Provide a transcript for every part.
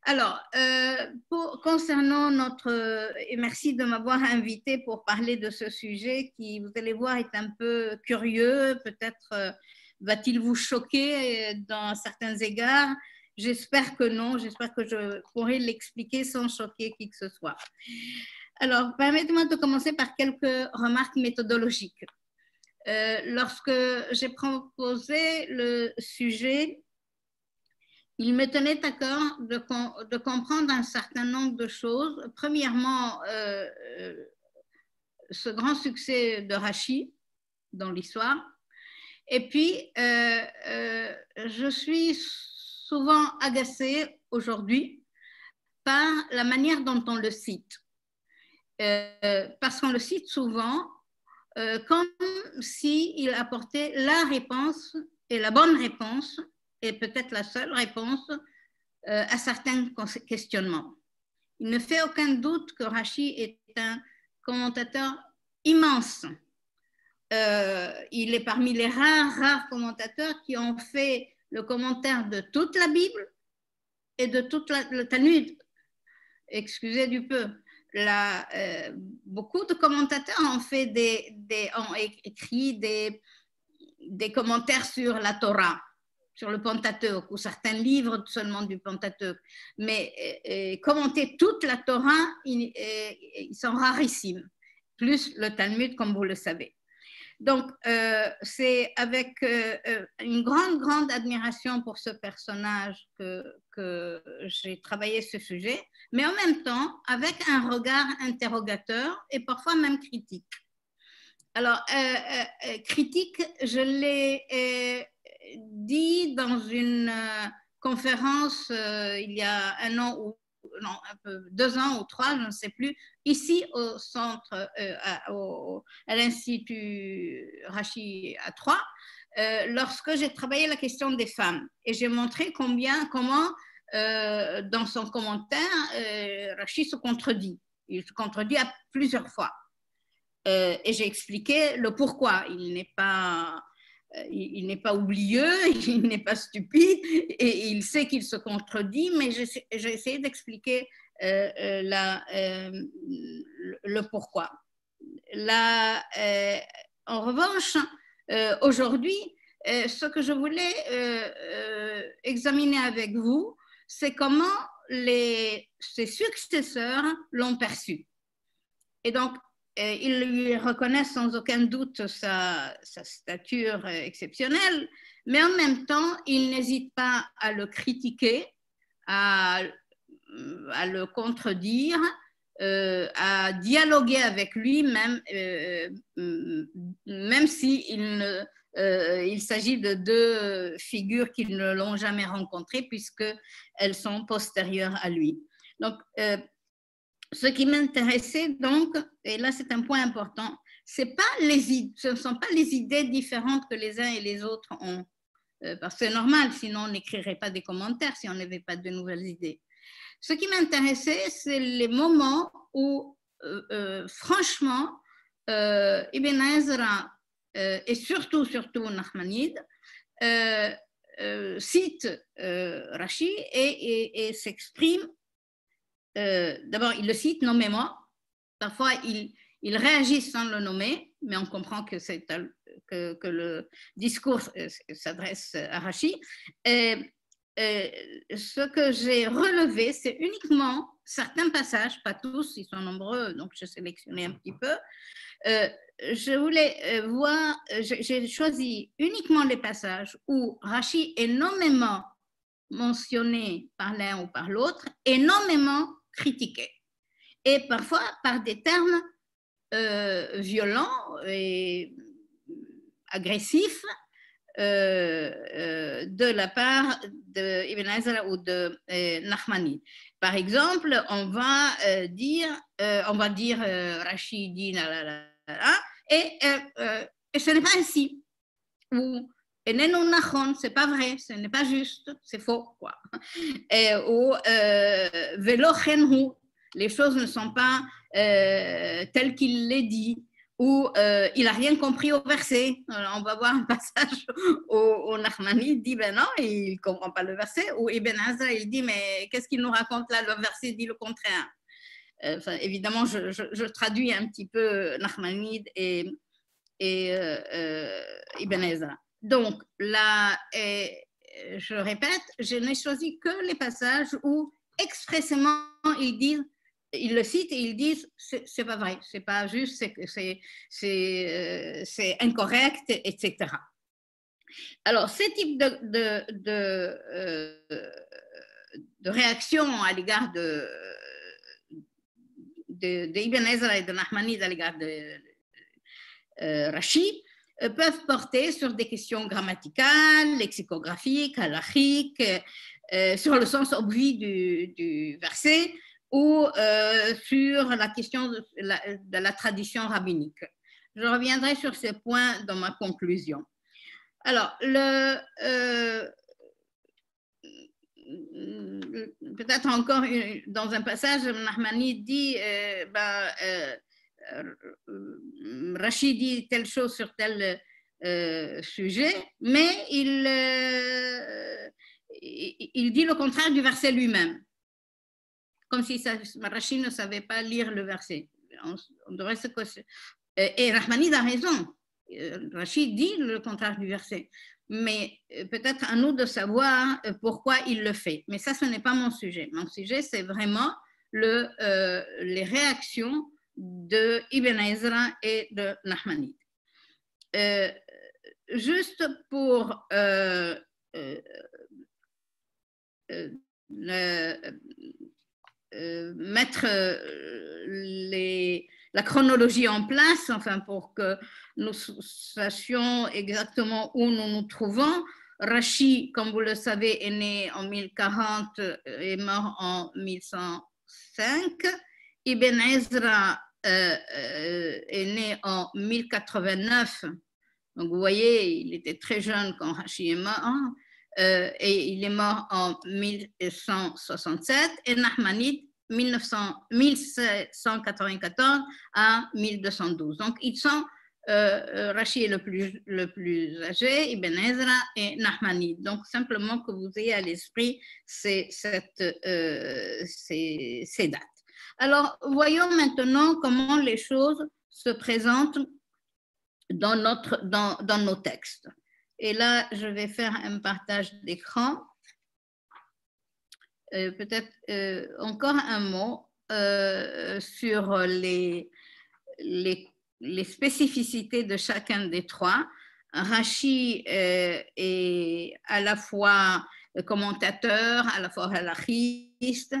Alors, concernant et merci de m'avoir invité pour parler de ce sujet qui, vous allez voir, est un peu curieux, peut-être va-t-il vous choquer dans certains égards. J'espère que non, j'espère que je pourrai l'expliquer sans choquer qui que ce soit. Alors, permettez-moi de commencer par quelques remarques méthodologiques. Lorsque j'ai proposé le sujet, il me tenait à cœur de comprendre un certain nombre de choses. Premièrement, ce grand succès de Rachi dans l'histoire. Et puis, je suis souvent agacée aujourd'hui par la manière dont on le cite. Parce qu'on le cite souvent comme s'il apportait la réponse et la bonne réponse et peut-être la seule réponse à certains questionnements. Il ne fait aucun doute que Rachi est un commentateur immense. Il est parmi les rares commentateurs qui ont fait le commentaire de toute la Bible et de tout le Talmud. Excusez du peu. Beaucoup de commentateurs ont écrit des commentaires sur la Torah, sur le Pentateuque, ou certains livres seulement du Pentateuque. Mais commenter toute la Torah, ils sont rarissimes, plus le Talmud, comme vous le savez. Donc, c'est avec une grande admiration pour ce personnage que j'ai travaillé ce sujet, mais en même temps, avec un regard interrogateur et parfois même critique. Alors, critique, je l'ai dit dans une conférence il y a un an ou non, un peu, 2 ans ou 3, je ne sais plus, ici au centre, à l'Institut Rachi à Troyes, lorsque j'ai travaillé la question des femmes. Et j'ai montré comment, dans son commentaire, Rachi se contredit. Il se contredit à plusieurs fois. Et j'ai expliqué le pourquoi. Il n'est pas oublieux, il n'est pas stupide, et il sait qu'il se contredit, mais j'ai essayé d'expliquer le pourquoi. En revanche, aujourd'hui, ce que je voulais examiner avec vous, c'est comment ses successeurs l'ont perçu. Et donc, ils lui reconnaissent sans aucun doute sa stature exceptionnelle, mais en même temps, ils n'hésitent pas à le critiquer, à le contredire, à dialoguer avec lui, même s'il s'agit de 2 figures qui ne l'ont jamais rencontrées, puisqu'elles sont postérieures à lui. Donc, ce qui m'intéressait donc, et là c'est un point important, ce ne sont pas les idées différentes que les uns et les autres ont, parce que c'est normal, sinon on n'écrirait pas des commentaires si on n'avait pas de nouvelles idées. Ce qui m'intéressait, c'est les moments où, franchement, Ibn Ezra et surtout Nachmanide cite Rachi et s'exprime. D'abord, il le cite nommément. Parfois, il réagit sans le nommer, mais on comprend que le discours s'adresse à Rachi. Ce que j'ai relevé, c'est uniquement certains passages, pas tous, ils sont nombreux, donc j'ai sélectionné un petit peu. Je voulais voir, j'ai choisi uniquement les passages où Rachi est nommément mentionné par l'un ou par l'autre et nommément critiqué. Et parfois par des termes violents et agressifs de la part d'Ibn Ezra ou de Nachmanide. Par exemple, on va dire Rachi dit et ce n'est pas ainsi. Ou c'est pas vrai, ce n'est pas juste, c'est faux, quoi. Ou les choses ne sont pas telles qu'il les dit. où il n'a rien compris au verset. Alors, on va voir un passage où Nachmani dit, ben non, il ne comprend pas le verset, où Ibn Ezra, il dit, mais qu'est-ce qu'il nous raconte là? Le verset dit le contraire. Enfin, évidemment, je traduis un petit peu Nachmanide et Ibn Ezra. Donc, là, je répète, je n'ai choisi que les passages où expressément ils le citent et ils disent c'est pas vrai, c'est pas juste, c'est incorrect, etc. Alors, ce type de réaction à l'égard de Ibn Ezra et de Nachmanide à l'égard de Rashi peuvent porter sur des questions grammaticales, lexicographiques, halachiques, sur le sens obvi du verset ou sur la question de la tradition rabbinique. Je reviendrai sur ces points dans ma conclusion. Alors, peut-être encore dans un passage, Nachmani dit Rachid dit telle chose sur tel sujet, mais il dit le contraire du verset lui-même, comme si Rachid ne savait pas lire le verset. On devrait se... Et Rahmanide a raison. Rachid dit le contraire du verset, mais peut-être à nous de savoir pourquoi il le fait. Mais ça, ce n'est pas mon sujet. Mon sujet, c'est vraiment les réactions de Ibn Ezra et de Nachmanide. Juste pour mettre la chronologie en place, enfin pour que nous sachions exactement où nous nous trouvons. Rashi, comme vous le savez, est né en 1040 et mort en 1105. Ibn Ezra est né en 1089. Donc vous voyez, il était très jeune quand Rashi est mort. Et il est mort en 1167 et Nachmanide 1794 à 1212. Donc ils sont Rashi est le plus âgé, Ibn Ezra et Nachmanide. Donc simplement que vous ayez à l'esprit ces dates. Alors voyons maintenant comment les choses se présentent dans nos textes. Et là, je vais faire un partage d'écran. Peut-être encore un mot sur les spécificités de chacun des trois. Rashi est à la fois commentateur, à la fois halachiste,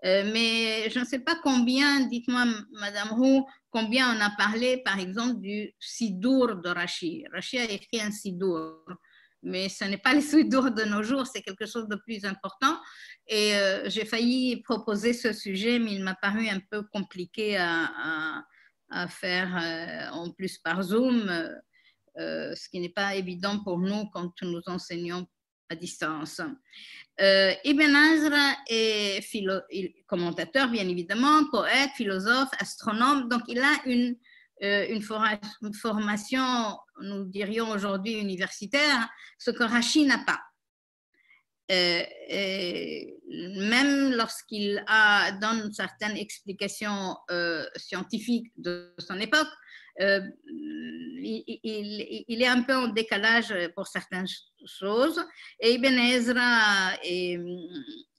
mais je ne sais pas combien, dites-moi Madame Roux, combien on a parlé par exemple du Sidour de Rashi. Rashi a écrit un Sidour, mais ce n'est pas le Sidour de nos jours, c'est quelque chose de plus important. Et j'ai failli proposer ce sujet, mais il m'a paru un peu compliqué à faire en plus par Zoom, ce qui n'est pas évident pour nous quand nous enseignons à distance. Ibn Ezra est commentateur, bien évidemment, poète, philosophe, astronome, donc il a une formation, nous dirions aujourd'hui universitaire, ce que Rashi n'a pas. Même lorsqu'il donne certaines explications scientifiques de son époque, il est un peu en décalage pour certaines choses. Et Ibn Ezra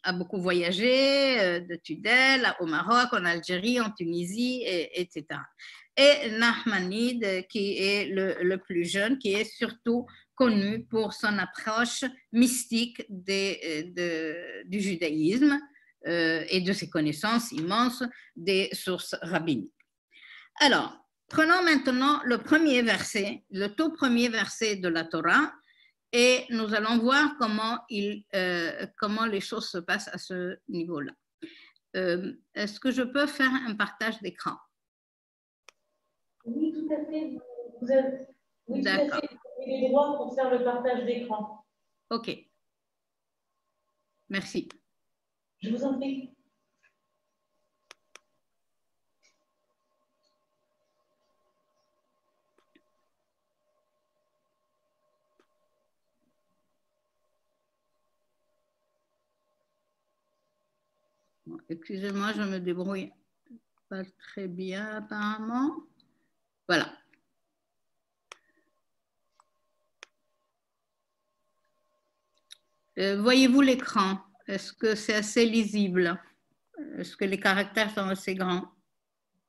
a beaucoup voyagé, de Tudel au Maroc, en Algérie, en Tunisie, etc. Et Nachmanide, qui est le plus jeune, qui est surtout connu pour son approche mystique du judaïsme et de ses connaissances immenses des sources rabbiniques. Alors, prenons maintenant le premier verset, le tout premier verset de la Torah, et nous allons voir comment les choses se passent à ce niveau-là. Est-ce que je peux faire un partage d'écran? Oui, tout à fait. Vous avez... Oui, tout à fait. Vous avez les droits pour faire le partage d'écran. OK. Merci. Je vous en prie. Excusez-moi, je me débrouille pas très bien apparemment. Voilà. Voyez-vous l'écran? Est-ce que c'est assez lisible? Est-ce que les caractères sont assez grands?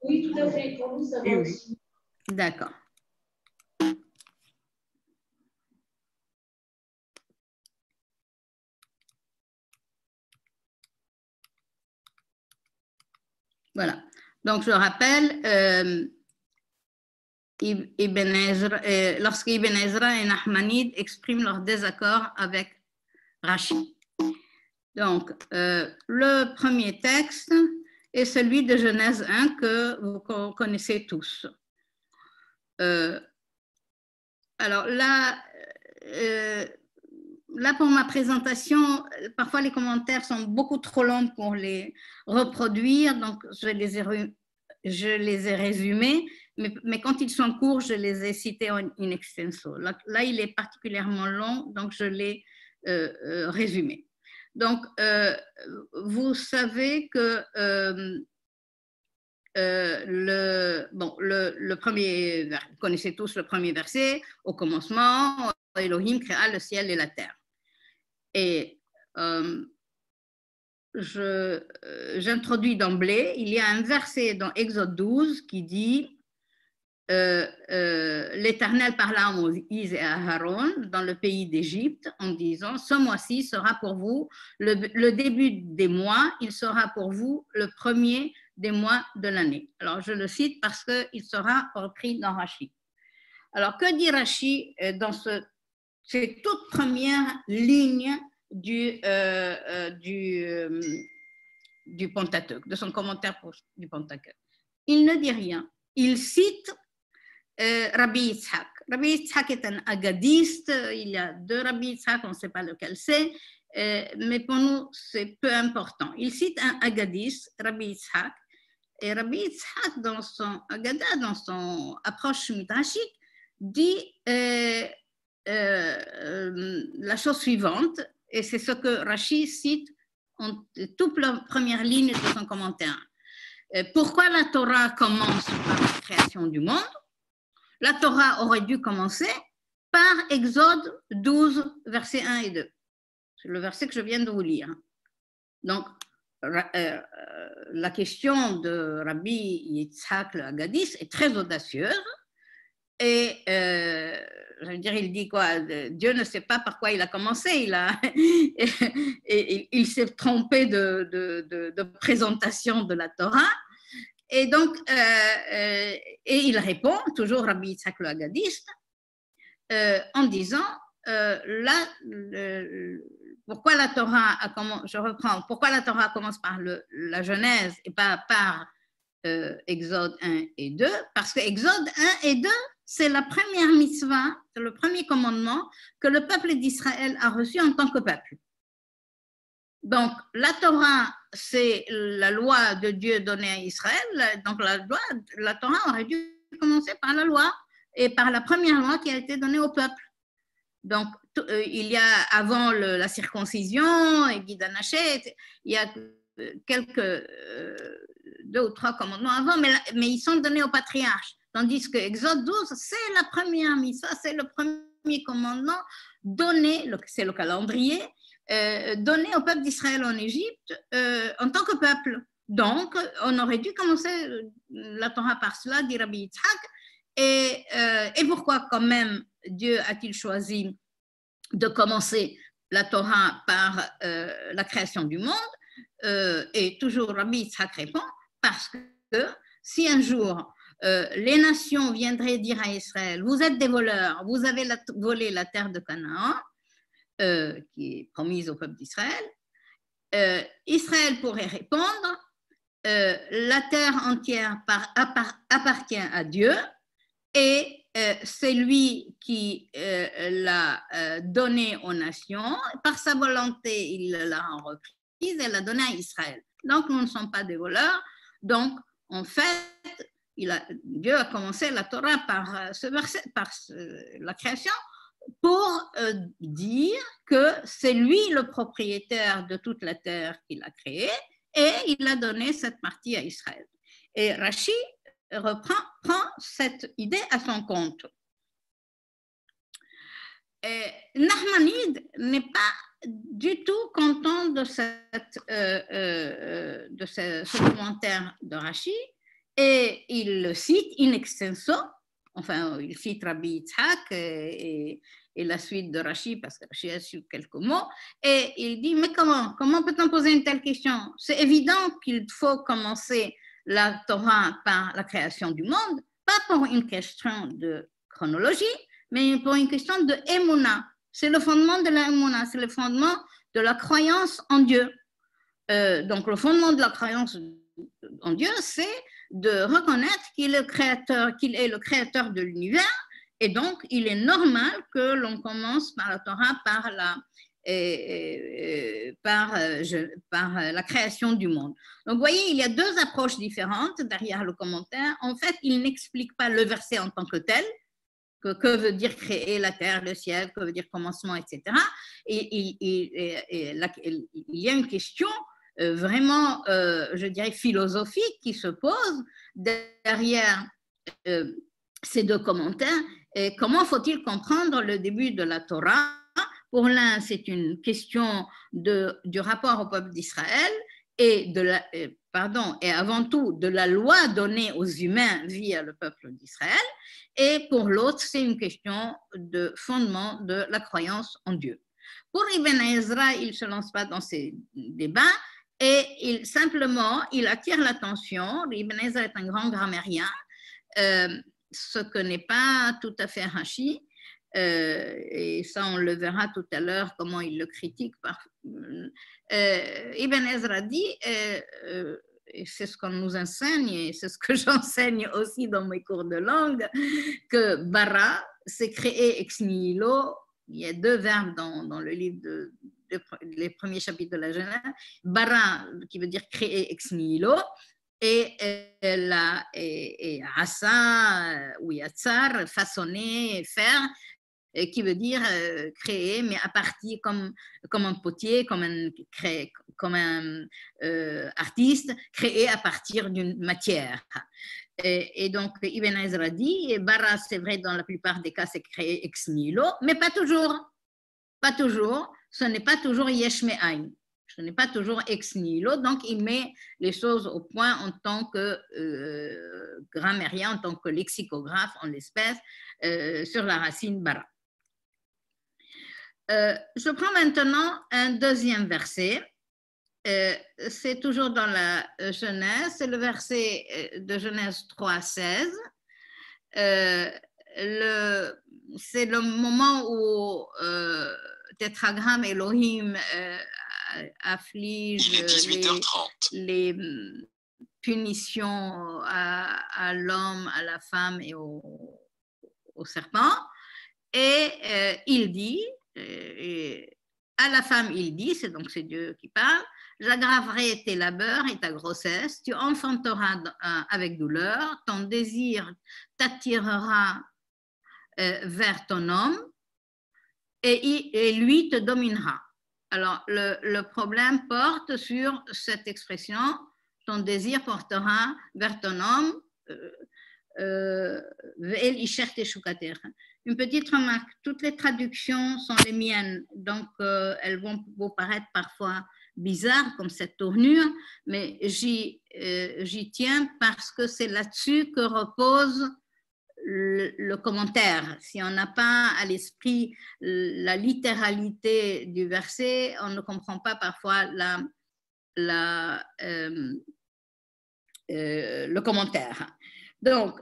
Oui, tout à fait. Pour nous, ça va aussi. D'accord. Voilà. Donc, je rappelle, lorsque Ibn Ezra et Nahmanide expriment leur désaccord avec Rashi. Donc, le premier texte est celui de Genèse 1 que vous connaissez tous. Alors là, pour ma présentation, parfois les commentaires sont beaucoup trop longs pour les reproduire, donc je les ai résumés, mais quand ils sont courts, je les ai cités in extenso. Là, il est particulièrement long, donc je l'ai résumé. Donc, vous savez que le premier, vous connaissez tous le premier verset, au commencement, Elohim créa le ciel et la terre. Et j'introduis d'emblée, il y a un verset dans Exode 12 qui dit l'Éternel parla à Moïse et à Aaron dans le pays d'Égypte en disant, ce mois-ci sera pour vous le début des mois, il sera pour vous le premier des mois de l'année. Alors je le cite parce qu'il sera repris dans Rashi. Alors que dit Rashi dans ces toutes premières lignes du Pentateuque, de son commentaire du Pentateuque? Il ne dit rien. Il cite Rabbi Yitzhak. Rabbi Yitzhak est un agadiste. Il y a deux Rabbi Yitzhak, on ne sait pas lequel c'est, mais pour nous, c'est peu important. Il cite un agadiste, Rabbi Yitzhak, et Rabbi Yitzhak, dans son agada, dans son approche midrashique, dit la chose suivante, et c'est ce que Rashi cite en toute la première ligne de son commentaire. Pourquoi la Torah commence par la création du monde? La Torah aurait dû commencer par Exode 12, versets 1 et 2. C'est le verset que je viens de vous lire. Donc, la question de Rabbi Yitzhak le Hagadis est très audacieuse. Et je veux dire, il dit quoi? Dieu ne sait pas par quoi il a commencé. Il s'est trompé de présentation de la Torah. Et donc, et il répond, toujours Rabbi Yitzhak le Hagadiste, en disant, pourquoi la Torah commence par la Genèse et pas par Exode 1 et 2? Parce que Exode 1 et 2, c'est la première mitzvah, c'est le premier commandement que le peuple d'Israël a reçu en tant que peuple. Donc, la Torah, c'est la loi de Dieu donnée à Israël. Donc, la Torah aurait dû commencer par la loi et par la première loi qui a été donnée au peuple. Donc, il y a avant la circoncision et Guy Danachet, il y a quelques 2 ou 3 commandements avant, mais ils sont donnés au patriarche. Tandis que Exode 12, c'est la première mitzvah, c'est le premier commandement donné, c'est le calendrier, donné au peuple d'Israël en Égypte en tant que peuple. Donc, on aurait dû commencer la Torah par cela, dit Rabbi Yitzhak. Et pourquoi quand même Dieu a-t-il choisi de commencer la Torah par la création du monde? Et toujours Rabbi Yitzhak répond, parce que si un jour les nations viendraient dire à Israël, vous êtes des voleurs, vous avez volé la terre de Canaan, qui est promise au peuple d'Israël, Israël pourrait répondre, la terre entière appartient à Dieu et c'est lui qui l'a donnée aux nations. Par sa volonté, il l'a reprise et l'a donnée à Israël. Donc, nous ne sommes pas des voleurs. Donc, en fait, Dieu a commencé la Torah par ce verset, par la création, pour dire que c'est lui le propriétaire de toute la terre qu'il a créée et il a donné cette partie à Israël. Et Rashi prend cette idée à son compte. Nachmanide n'est pas du tout content de ce commentaire de Rashi et il le cite in extenso, enfin il cite Rabbi Yitzhak et la suite de Rashi parce que Rashi a su quelques mots et il dit mais comment peut-on poser une telle question? C'est évident qu'il faut commencer la Torah par la création du monde, pas pour une question de chronologie, mais pour une question de émouna. C'est le fondement de la émouna, c'est le fondement de la croyance en Dieu. Donc le fondement de la croyance en Dieu, c'est de reconnaître qu'il est le créateur de l'univers, et donc il est normal que l'on commence par la Torah, par la création du monde. Donc vous voyez, il y a deux approches différentes derrière le commentaire. En fait, il n'explique pas le verset en tant que tel, que veut dire créer la terre, le ciel, que veut dire commencement, etc. Et il y a une question vraiment, je dirais, philosophique qui se pose derrière ces deux commentaires. Et comment faut-il comprendre le début de la Torah? Pour l'un, c'est une question du rapport au peuple d'Israël et et avant tout de la loi donnée aux humains via le peuple d'Israël. Et pour l'autre, c'est une question de fondement de la croyance en Dieu. Pour Ibn Ezra, il ne se lance pas dans ces débats et il attire l'attention. Ibn Ezra est un grand grammairien, ce que n'est pas tout à fait Rashi. Et ça, on le verra tout à l'heure, comment il le critique. Ibn Ezra dit, et c'est ce qu'on nous enseigne, et c'est ce que j'enseigne aussi dans mes cours de langue, que bara, c'est créer ex nihilo. Il y a deux verbes dans le livre les premiers chapitres de la Genèse. Bara, qui veut dire créer ex nihilo, et asa, ou yatsar, façonner, faire, qui veut dire créer, mais à partir comme un potier, comme un artiste, créer à partir d'une matière. Et donc, Ibn Ezra dit, bara, c'est vrai, dans la plupart des cas, c'est créer ex nihilo, mais pas toujours. Pas toujours. Ce n'est pas toujours yesh me'ain. Ce n'est pas toujours ex nihilo. Donc, il met les choses au point en tant que grammairien, en tant que lexicographe, en l'espèce, sur la racine bara. Je prends maintenant un deuxième verset. C'est toujours dans la Genèse, c'est le verset de Genèse 3:16. C'est le moment où tétragramme Elohim afflige les punitions à l'homme, à la femme et au serpent. Et il dit, à la femme, il dit, c'est Dieu qui parle, j'aggraverai tes labeurs et ta grossesse, tu enfanteras avec douleur, ton désir t'attirera vers ton homme et lui te dominera. Alors, le problème porte sur cette expression, ton désir portera vers ton homme, une petite remarque, toutes les traductions sont les miennes, donc elles vont vous paraître parfois bizarres comme cette tournure, mais j'y tiens parce que c'est là-dessus que repose le commentaire. Si on n'a pas à l'esprit la littéralité du verset, on ne comprend pas parfois le commentaire. Donc,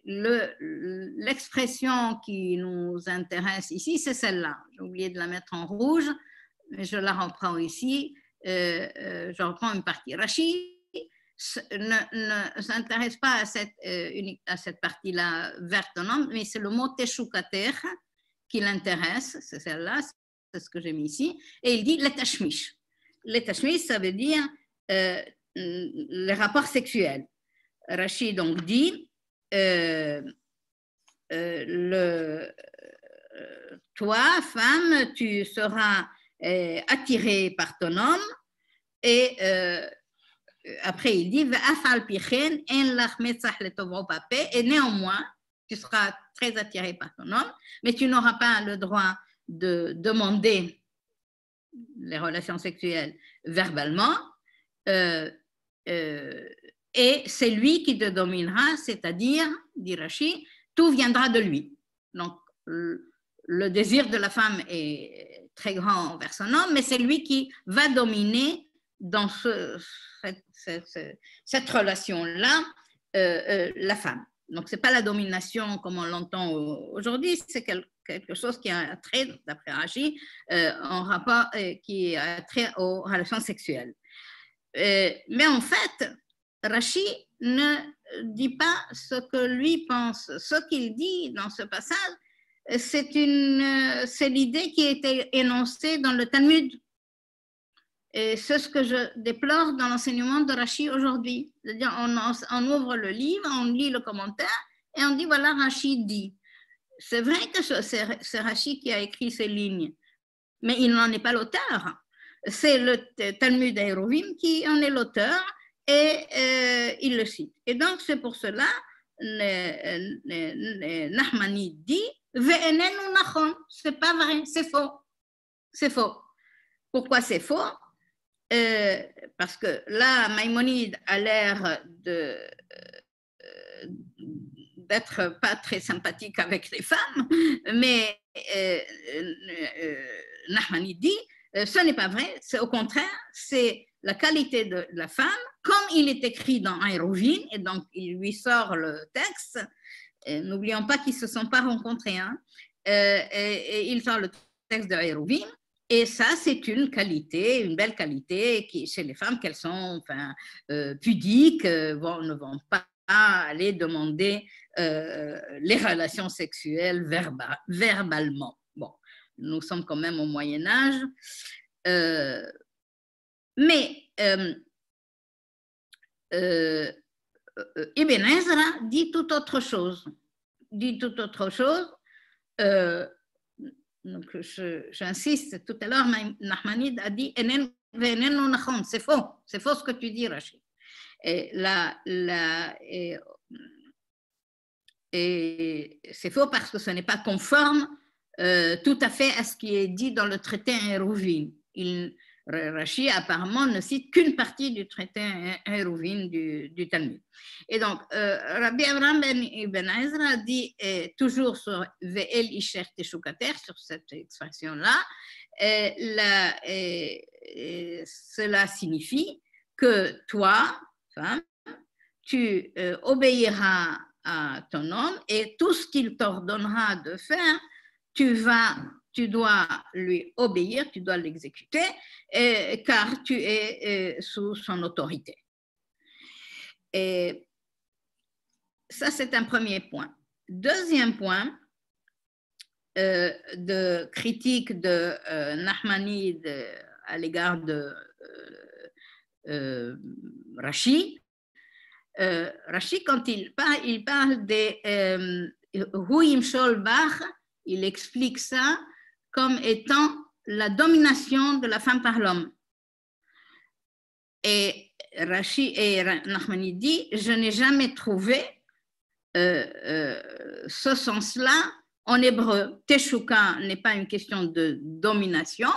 l'expression qui nous intéresse ici, c'est celle-là. J'ai oublié de la mettre en rouge, mais je la reprends ici. Je reprends une partie. Rashi ne s'intéresse pas à cette partie-là vers ton homme, mais c'est le mot teshukater qui l'intéresse, c'est celle-là, c'est ce que j'ai mis ici. Et il dit les tashmish. Les tashmish, ça veut dire les rapports sexuels. Rashi donc dit toi, femme, tu seras attiré par ton homme. Et après, il dit, et néanmoins, tu seras très attiré par ton homme, mais tu n'auras pas le droit de demander les relations sexuelles verbalement, et c'est lui qui te dominera, c'est-à-dire, dit Rashi, tout viendra de lui. Donc, le désir de la femme est très grand envers son homme, mais c'est lui qui va dominer dans cette relation-là la femme. Donc, ce n'est pas la domination comme on l'entend aujourd'hui, c'est quelque chose qui a trait, d'après Rashi, en rapport, qui a trait aux relations sexuelles. Mais en fait, Rashi ne dit pas ce que lui pense. Ce qu'il dit dans ce passage, c'est l'idée qui a été énoncée dans le Talmud. Et c'est ce que je déplore dans l'enseignement de Rashi aujourd'hui. C'est-à-dire, on ouvre le livre, on lit le commentaire et on dit, voilà, Rashi dit. C'est vrai que c'est Rashi qui a écrit ces lignes, mais il n'en est pas l'auteur. C'est le Talmud d'Eruvin qui en est l'auteur et il le cite. Et donc, c'est pour cela, Nachmanide dit, Ve'enenu nachon, c'est pas vrai, c'est faux. C'est faux. Pourquoi c'est faux? Parce que là, Maïmonide a l'air d'être pas très sympathique avec les femmes, mais Nachmanide dit, ce n'est pas vrai, c'est au contraire, c'est la qualité de la femme, comme il est écrit dans Eruvin, et donc il lui sort le texte, n'oublions pas qu'ils ne se sont pas rencontrés, hein, et il sort le texte de Eruvin, et ça, c'est une qualité, une belle qualité qui, chez les femmes, qu'elles sont pudiques, ne vont pas aller demander les relations sexuelles verbalement. Bon, nous sommes quand même au Moyen-Âge. Mais Ibn Ezra dit tout autre chose. Donc, j'insiste, tout à l'heure, Nachmanide a dit c'est faux ce que tu dis, Rachid. Et c'est faux parce que ce n'est pas conforme tout à fait à ce qui est dit dans le traité Eruvin. Rashi apparemment ne cite qu'une partie du traité Eruvin du Talmud. Et donc, Rabbi Avraham ben Ibn Ezra dit toujours sur Ve'el Isher Teshukater, sur cette expression-là, cela signifie que toi, femme, tu obéiras à ton homme et tout ce qu'il t'ordonnera de faire, tu dois lui obéir, tu dois l'exécuter, car tu es sous son autorité. Et ça, c'est un premier point. Deuxième point de critique de Nachmanide à l'égard de Rashi. Rashi, quand il parle des Huim Sholbach, il explique ça comme étant la domination de la femme par l'homme. Et Rashi et Nachmanide dit, je n'ai jamais trouvé ce sens-là en hébreu. Teshuka n'est pas une question de domination.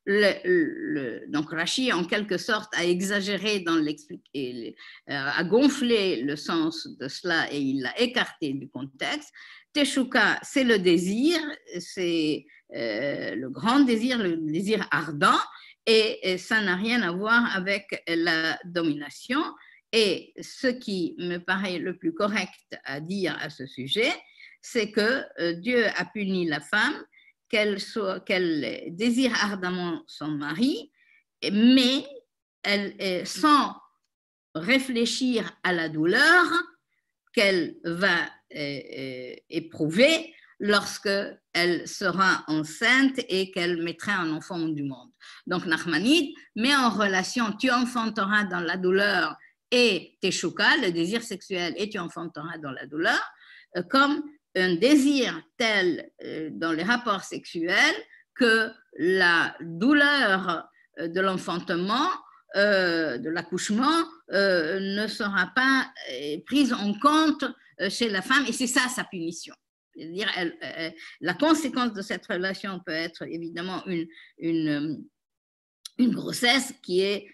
Donc Rashi, en quelque sorte, a exagéré dans l'expliquer, a gonflé le sens de cela et il l'a écarté du contexte. Teshuka, c'est le désir, c'est le grand désir, le désir ardent, et ça n'a rien à voir avec la domination. Et ce qui me paraît le plus correct à dire à ce sujet, c'est que Dieu a puni la femme, qu'elle désire ardemment son mari, mais sans réfléchir à la douleur qu'elle va éprouver lorsqu'elle sera enceinte et qu'elle mettra un enfant du monde. Donc Nachmanide met en relation tu enfanteras dans la douleur et teshuka, le désir sexuel, et tu enfanteras dans la douleur, comme un désir tel dans les rapports sexuels que la douleur de l'enfantement, de l'accouchement, ne sera pas prise en compte chez la femme, et c'est ça sa punition. C'est-à-dire, la conséquence de cette relation peut être évidemment une grossesse qui est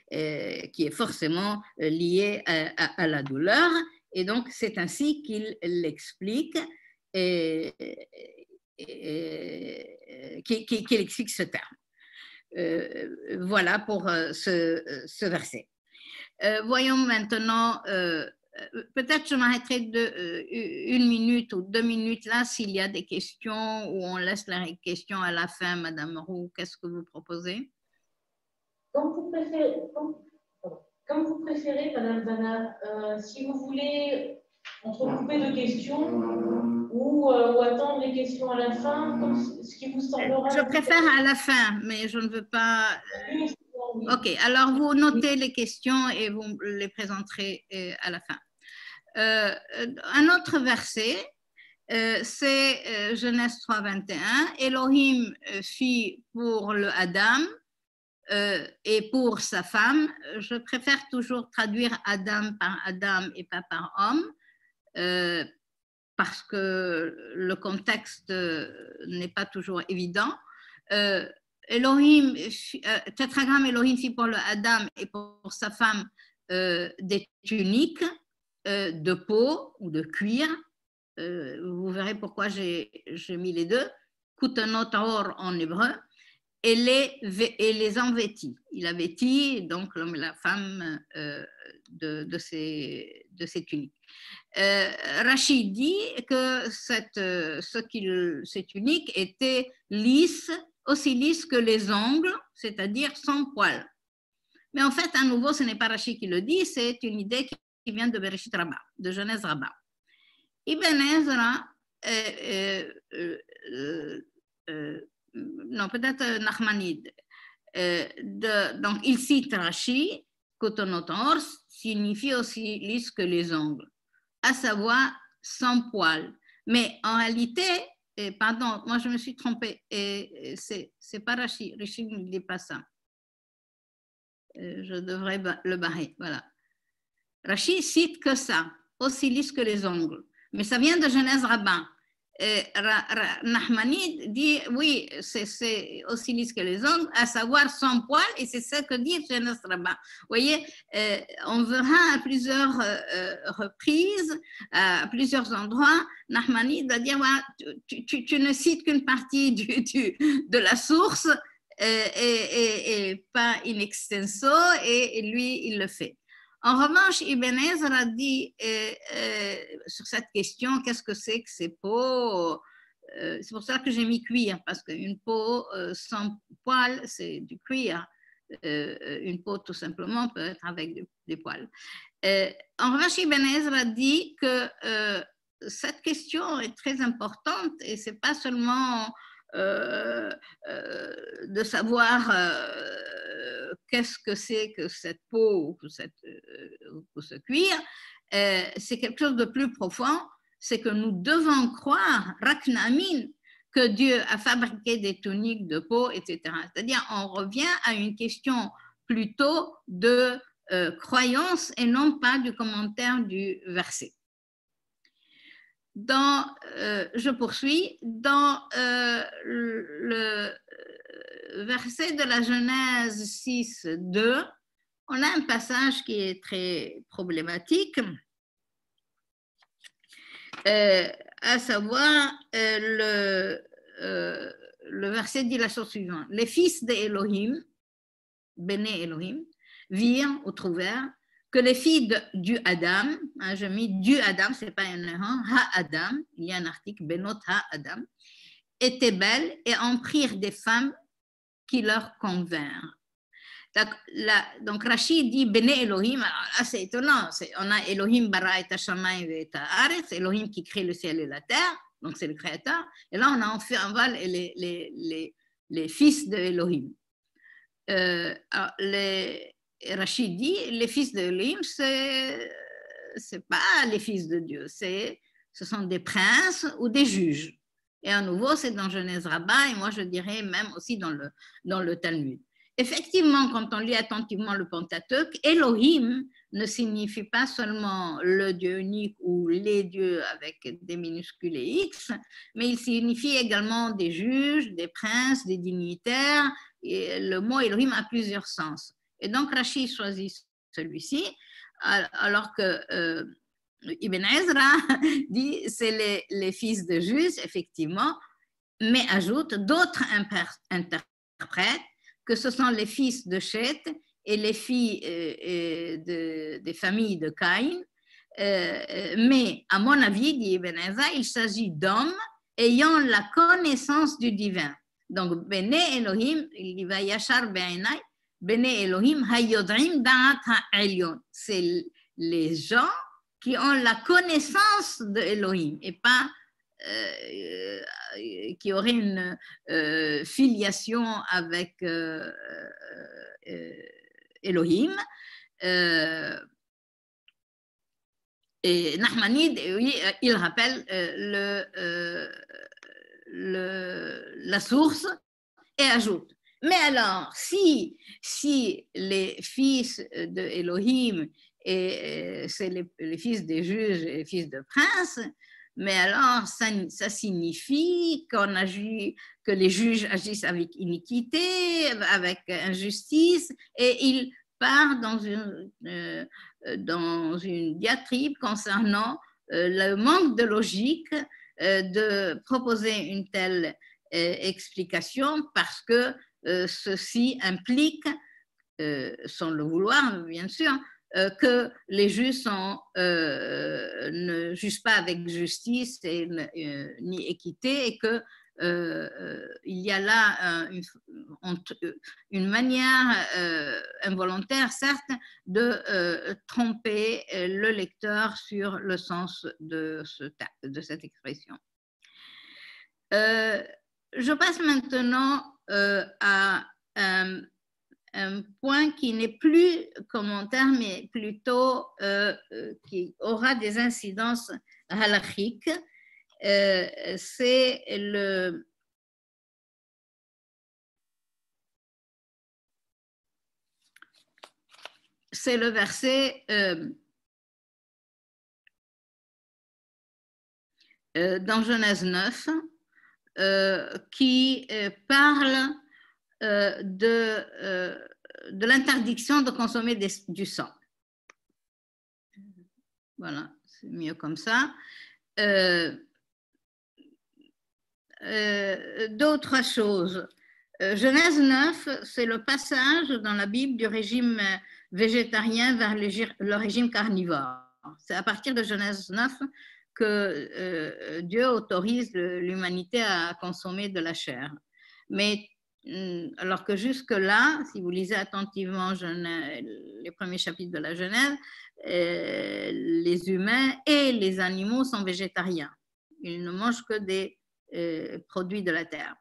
forcément liée à la douleur, et donc c'est ainsi qu'il l'explique, qu'il explique ce terme. Voilà pour ce verset. Voyons maintenant, peut-être je m'arrêterai une minute ou 2 minutes là s'il y a des questions, ou on laisse les questions à la fin. Madame Roux, qu'est-ce que vous proposez? Comme vous préférez, Madame Vanna, si vous voulez entrecouper de questions ou attendre les questions à la fin, comme ce qui vous semblera. Je préfère à la fin, mais je ne veux pas. Ok, alors vous notez les questions et vous les présenterez à la fin. Un autre verset, c'est Genèse 3, 21. Elohim fit pour le Adam et pour sa femme. Je préfère toujours traduire Adam par Adam et pas par homme, parce que le contexte n'est pas toujours évident. Elohim, tétragramme Elohim fit pour le Adam et pour sa femme des tuniques de peau ou de cuir. Vous verrez pourquoi j'ai mis les deux. Kutanot or en hébreu. Et les en vêtit. Il a vêti donc l'homme et la femme de ces tuniques. Rachid dit que ces tuniques étaient lisses, aussi lisses que les ongles, c'est-à-dire sans poils. Mais en fait, à nouveau, ce n'est pas Rachid qui le dit, c'est une idée qui vient de Bereshit Rabbah, de Genèse Rabbah. Ibn Ezra, non, peut-être Nachmanide, donc il cite Rachid, Kotonotor signifie aussi lisse que les ongles, à savoir sans poils. Mais en réalité, pardon, moi je me suis trompée, c'est pas Rachid, Rachid ne dit pas ça. Je devrais le barrer, voilà. Rachid cite que ça, aussi lisse que les ongles, mais ça vient de Genèse Rabbah. Nachmanide dit oui, c'est aussi lisse que les ongles, à savoir sans poils, et c'est ce que dit Genèse Rabbah. Vous voyez, on verra à plusieurs reprises, à plusieurs endroits, Nachmanide va dire tu ne cites qu'une partie de la source et pas in extenso, et lui, il le fait. En revanche, Ibn Ezra dit sur cette question, qu'est-ce que c'est que ces peaux? C'est pour ça que j'ai mis cuir, parce qu'une peau sans poils, c'est du cuir. Une peau, tout simplement, peut être avec des poils. En revanche, Ibn Ezra dit que cette question est très importante, et ce n'est pas seulement de savoir qu'est-ce que c'est que cette peau ou ce cuir, c'est quelque chose de plus profond, c'est que nous devons croire, Raknamin, que Dieu a fabriqué des tuniques de peau, etc. C'est-à-dire, on revient à une question plutôt de croyance et non pas du commentaire du verset. Je poursuis, dans le verset de la Genèse 6, 2, on a un passage qui est très problématique, à savoir le verset dit la chose suivante. Les fils d'Elohim, Béné Elohim, virent ou trouvèrent que les filles du Adam, hein, je mis du Adam, c'est pas un erreur, Ha-Adam, il y a un article, Benot Ha-Adam, étaient belles et en prirent des femmes qui leur convinrent. Donc Rachid dit Béné Elohim, alors là c'est étonnant, on a Elohim bara et Hashamayim et Haaretz, Elohim qui crée le ciel et la terre, donc c'est le créateur, et là on a en val les fils de Elohim. Rachid dit, les fils d'Elohim, c'est pas les fils de Dieu, ce sont des princes ou des juges. Et à nouveau, c'est dans Genèse Rabbah, et moi je dirais même aussi dans le Talmud. Effectivement, quand on lit attentivement le Pentateuque, Elohim ne signifie pas seulement le Dieu unique ou les dieux avec des minuscules et X, mais il signifie également des juges, des princes, des dignitaires. Et le mot Elohim a plusieurs sens. Et donc Rashi choisit celui-ci, alors que Ibn Ezra dit c'est les fils de juges, effectivement, mais ajoute d'autres interprètes que ce sont les fils de Chet et les filles des familles de Caïn. Mais à mon avis, dit Ibn Ezra, il s'agit d'hommes ayant la connaissance du divin. Donc, Bene Elohim, il va Yachar Be'enai, Bene Elohim hayodrim da'at ha'elyon. C'est les gens qui ont la connaissance de Elohim et pas qui auraient une filiation avec Elohim. Et Nahmanide, oui, il rappelle la source et ajoute. Mais alors, si les fils de Elohim et c'est les fils des juges et les fils de princes, mais alors ça signifie que les juges agissent avec iniquité, avec injustice, et il part dans une diatribe concernant le manque de logique de proposer une telle explication parce que ceci implique, sans le vouloir bien sûr, que les juges ne jugent pas avec justice ni équité et que il y a là une manière involontaire, certes, de tromper le lecteur sur le sens de cette expression. Je passe maintenant à un point qui n'est plus commentaire, mais plutôt qui aura des incidences halachiques. C'est le verset dans Genèse 9 qui parle de l'interdiction de consommer du sang. Voilà, c'est mieux comme ça. D'autres choses. Genèse 9, c'est le passage dans la Bible du régime végétarien vers le régime carnivore. C'est à partir de Genèse 9 que Dieu autorise l'humanité à consommer de la chair. Mais alors que jusque-là, si vous lisez attentivement les premiers chapitres de la Genèse, les humains et les animaux sont végétariens. Ils ne mangent que des produits de la terre.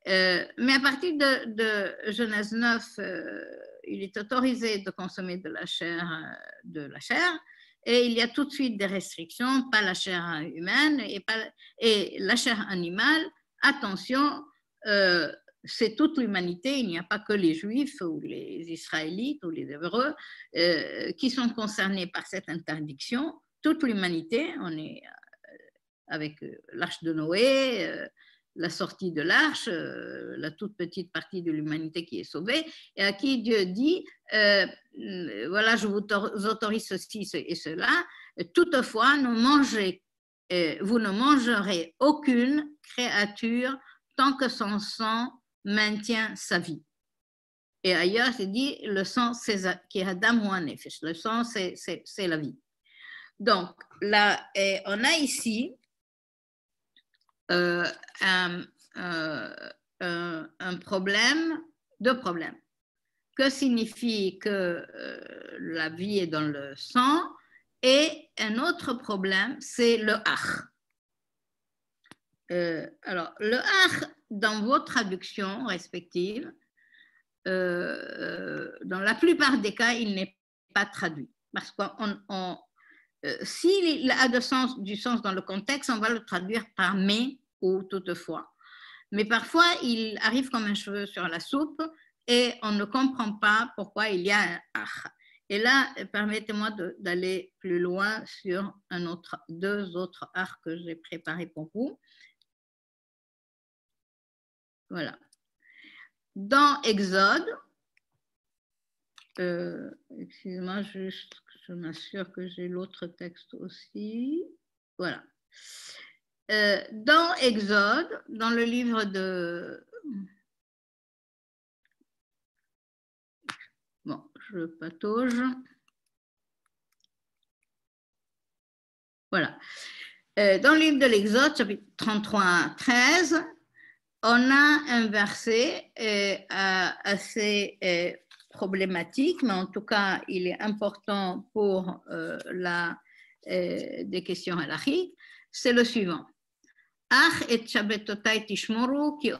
Mais à partir de Genèse 9, il est autorisé de consommer de la chair, et il y a tout de suite des restrictions, pas la chair humaine et la chair animale. Attention, c'est toute l'humanité, il n'y a pas que les Juifs ou les Israélites ou les Hébreux qui sont concernés par cette interdiction. Toute l'humanité, on est avec l'arche de Noé, la sortie de l'arche, la toute petite partie de l'humanité qui est sauvée, et à qui Dieu dit, voilà, je vous autorise ceci et cela, toutefois, vous ne mangerez aucune créature tant que son sang maintient sa vie. Et ailleurs, c'est dit, le sang, c'est le sang, c'est la vie. Donc, là, on a ici deux problèmes. Que signifie que la vie est dans le sang? Et un autre problème, c'est le ach. Alors, le ach, dans vos traductions respectives, dans la plupart des cas, il n'est pas traduit. Parce que s'il a du sens dans le contexte, on va le traduire par mais ou toutefois. Mais parfois, il arrive comme un cheveu sur la soupe et on ne comprend pas pourquoi il y a un ach. Et là, permettez-moi d'aller plus loin sur deux autres ach que j'ai préparés pour vous. Voilà. Dans Exode, excusez-moi, juste, je m'assure que j'ai l'autre texte aussi. Voilà. Dans Exode, dans le livre de... Bon, je patauge. Voilà. Dans le livre de l'Exode, chapitre 33, 13, on a un verset assez problématique, mais en tout cas, il est important pour des questions halachiques. C'est le suivant. Ach et shabbatotai tishmoru ki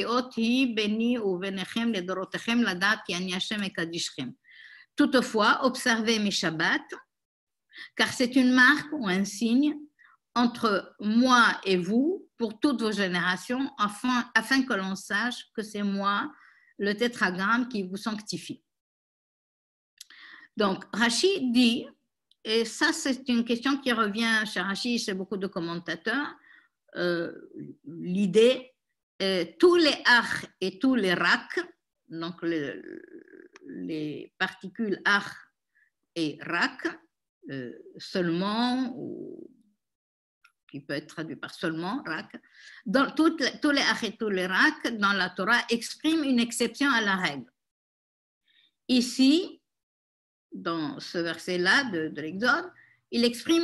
ot hi beni uvenechem ledorotechem ladat ki ani Hashem ekadishchem. Toutefois, observez mes shabbats, car c'est une marque ou un signe entre moi et vous pour toutes vos générations, afin que l'on sache que c'est moi, le tétragramme, qui vous sanctifie. Donc, Rashi dit, et ça c'est une question qui revient chez Rashi, chez beaucoup de commentateurs, l'idée, tous les ach et tous les rak, donc les particules ach et rak, seulement, ou qui peut être traduit par seulement, rak, dans tous les ach et tous les rak dans la Torah expriment une exception à la règle. Ici, dans ce verset-là de l'Exode, il exprime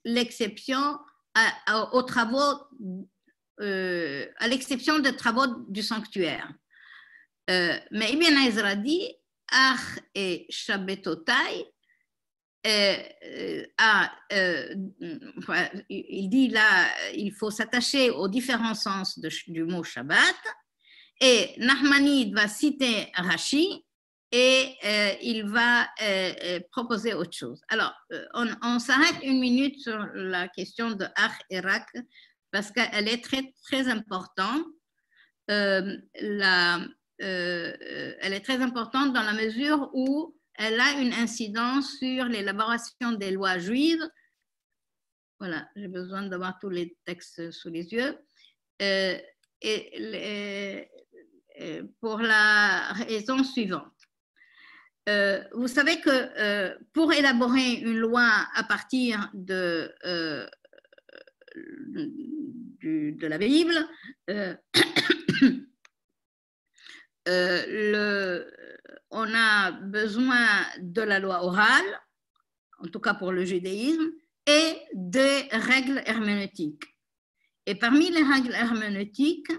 l'exception aux travaux, à l'exception des travaux du sanctuaire. Mais Ibn Ezra dit, ach et shabbatotai, il dit là, il faut s'attacher aux différents sens du mot Shabbat, et Nachmanide va citer Rashi et il va proposer autre chose. Alors, on s'arrête une minute sur la question de Ach et Rak parce qu'elle est très, très importante. Elle est très importante dans la mesure où elle a une incidence sur l'élaboration des lois juives. Voilà, j'ai besoin d'avoir tous les textes sous les yeux. Pour la raison suivante. Vous savez que pour élaborer une loi à partir de la Bible, on a besoin de la loi orale, en tout cas pour le judaïsme, et des règles herméneutiques. Et parmi les règles herméneutiques,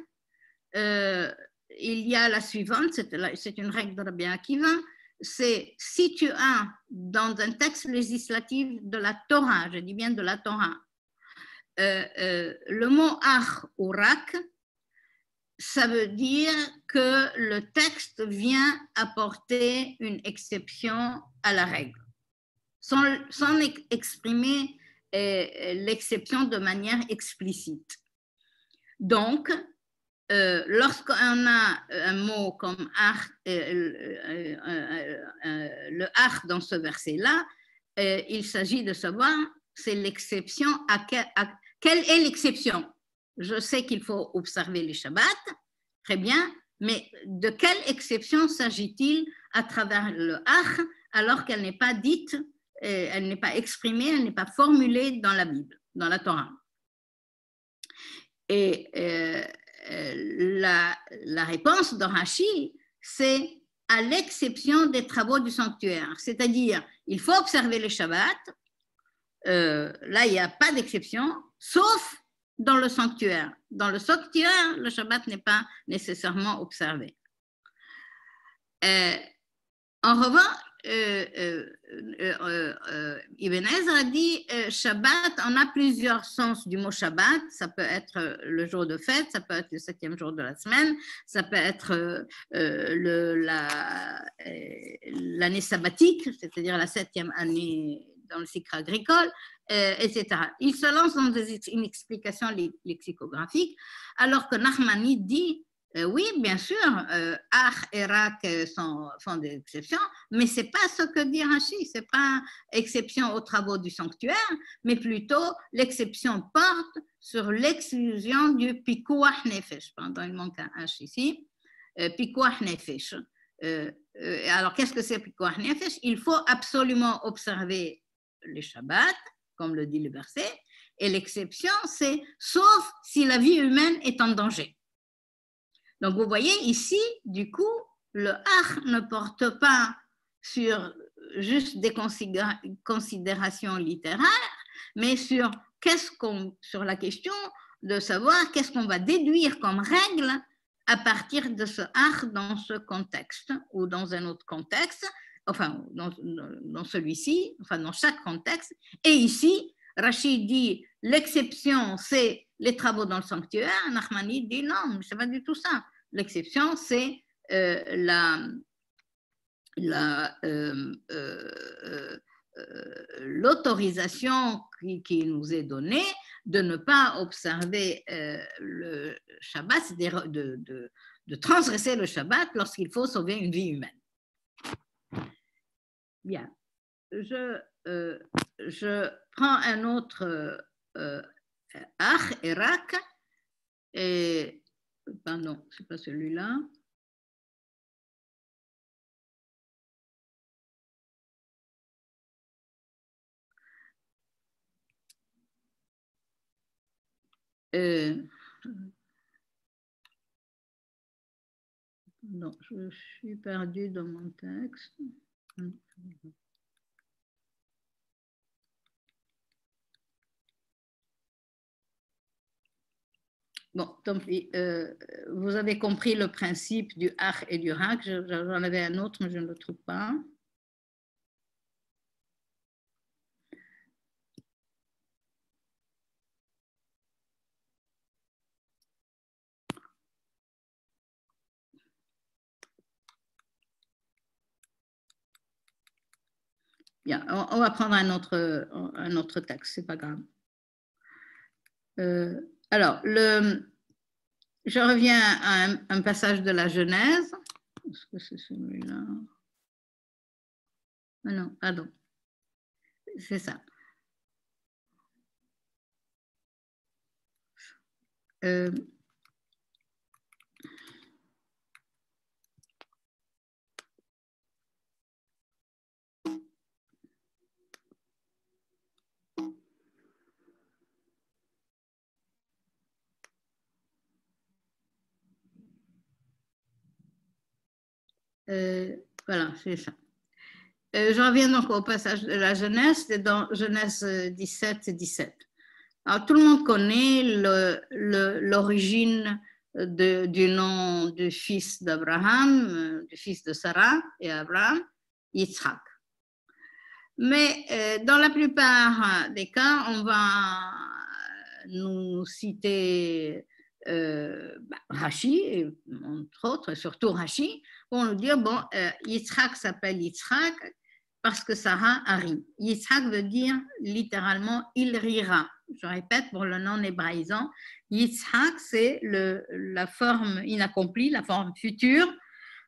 il y a la suivante, c'est une règle de Rabbi Akiva, c'est si tu as dans un texte législatif de la Torah, je dis bien de la Torah, le mot ach ou rak, ça veut dire que le texte vient apporter une exception à la règle, sans exprimer l'exception de manière explicite. Donc, lorsqu'on a un mot comme ach, le ach dans ce verset-là, il s'agit de savoir, c'est l'exception, quelle est l'exception? Je sais qu'il faut observer les Shabbats, très bien, mais de quelle exception s'agit-il à travers le ach alors qu'elle n'est pas dite, elle n'est pas exprimée, elle n'est pas formulée dans la Bible, dans la Torah? Et la réponse de Rashi, c'est à l'exception des travaux du sanctuaire. C'est-à-dire, il faut observer les Shabbats, là, il n'y a pas d'exception, sauf dans le sanctuaire. Dans le sanctuaire, le Shabbat n'est pas nécessairement observé. En revanche, Ibn Ezra dit Shabbat, on a plusieurs sens du mot Shabbat. Ça peut être le jour de fête, ça peut être le 7e jour de la semaine, ça peut être l'année sabbatique, c'est-à-dire la 7e année dans le cycle agricole, etc. Il se lance dans une explication lexicographique, alors que Nachmani dit oui, bien sûr, Ach et Rak font des exceptions, mais ce n'est pas ce que dit Rashi, ce n'est pas exception aux travaux du sanctuaire, mais plutôt l'exception porte sur l'exclusion du Pikuach Nefesh. Pardon, il manque un H ici. Pikuach Nefesh. Alors, qu'est-ce que c'est Pikuach Nefesh? Il faut absolument observer les Shabbats, comme le dit le verset, et l'exception, c'est sauf si la vie humaine est en danger. Donc, vous voyez ici, du coup, le Ach ne porte pas sur juste des considérations littéraires, mais sur la question de savoir qu'est-ce qu'on va déduire comme règle à partir de ce Ach dans ce contexte ou dans un autre contexte, enfin, dans celui-ci, enfin, dans chaque contexte. Et ici, Rashi dit l'exception, c'est les travaux dans le sanctuaire. Nachmani dit non, c'est pas du tout ça. L'exception, c'est l'autorisation qui nous est donnée de ne pas observer le Shabbat, c'est-à-dire de transgresser le Shabbat lorsqu'il faut sauver une vie humaine. Bien. Je prends un autre Ach et Rak, et pardon, ce n'est pas celui-là. Non, je suis perdue dans mon texte. Bon, tant pis. Vous avez compris le principe du Ach et du Rak. J'en avais un autre, mais je ne le trouve pas. Bien, on va prendre un autre texte, c'est pas grave. Alors, je reviens à un passage de la Genèse. Est-ce que c'est celui-là? Ah non, pardon. C'est ça. Voilà, c'est ça. Je reviens donc au passage de la Genèse, c'est dans Genèse 17. Alors, tout le monde connaît l'origine du nom du fils d'Abraham, du fils de Sarah et Abraham, Yitzhak. Mais dans la plupart des cas, on va nous citer Rashi, entre autres, surtout Rashi, pour nous dire, bon, Yitzhak s'appelle Yitzhak parce que Sarah a ri. Yitzhak veut dire littéralement « il rira ». Je répète pour le non-hébraïsant, Yitzhak, c'est la forme inaccomplie, la forme future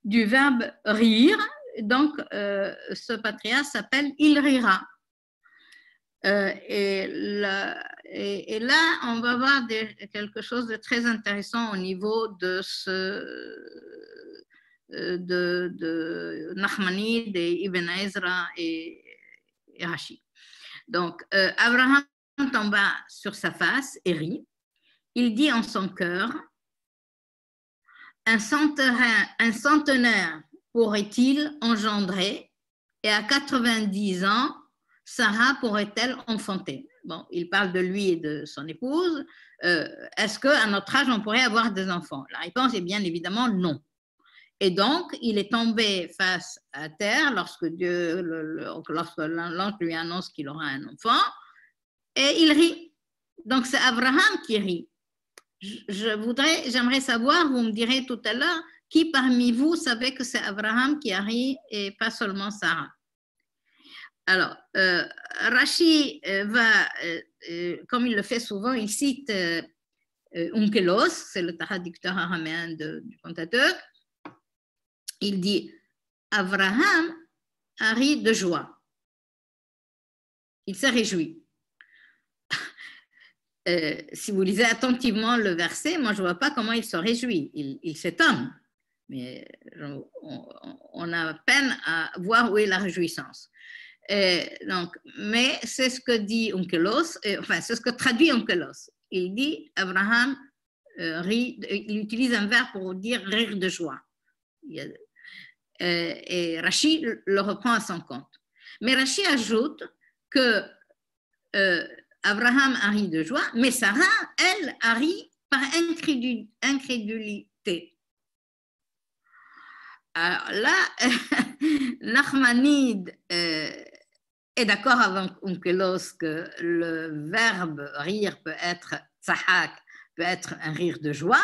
du verbe rire. Donc, ce patriarche s'appelle « il rira ». Et là, on va voir quelque chose de très intéressant au niveau de Nachmani, d'Ibn Ezra et Rashi. Donc, Abraham tomba sur sa face et rit. Il dit en son cœur, un centenaire pourrait-il engendrer, et à 90 ans, Sarah pourrait-elle enfanter? Bon, il parle de lui et de son épouse. Est-ce qu'à notre âge, on pourrait avoir des enfants? La réponse est bien évidemment non. Et donc, il est tombé face à terre lorsque l'ange lui annonce qu'il aura un enfant, et il rit. Donc, c'est Abraham qui rit. J'aimerais savoir, vous me direz tout à l'heure, qui parmi vous savait que c'est Abraham qui a ri et pas seulement Sarah? Alors, Rashi va, comme il le fait souvent, il cite Onkelos, c'est le traducteur araméen du Pentateuque. Il dit Abraham a ri de joie. Il s'est réjoui. Si vous lisez attentivement le verset, moi je ne vois pas comment il se réjouit. Il s'étonne, mais on a peine à voir où est la réjouissance. Donc, mais c'est ce que dit Onkelos, enfin c'est ce que traduit Onkelos. Il dit Abraham rit, il utilise un verbe pour dire rire de joie. Et Rashi le reprend à son compte. Mais Rashi ajoute que Abraham a ri de joie, mais Sarah, elle, a ri par incrédulité. Alors là, Nachmanide est d'accord avec Onkelos que le verbe rire peut être tzahak, peut être un rire de joie,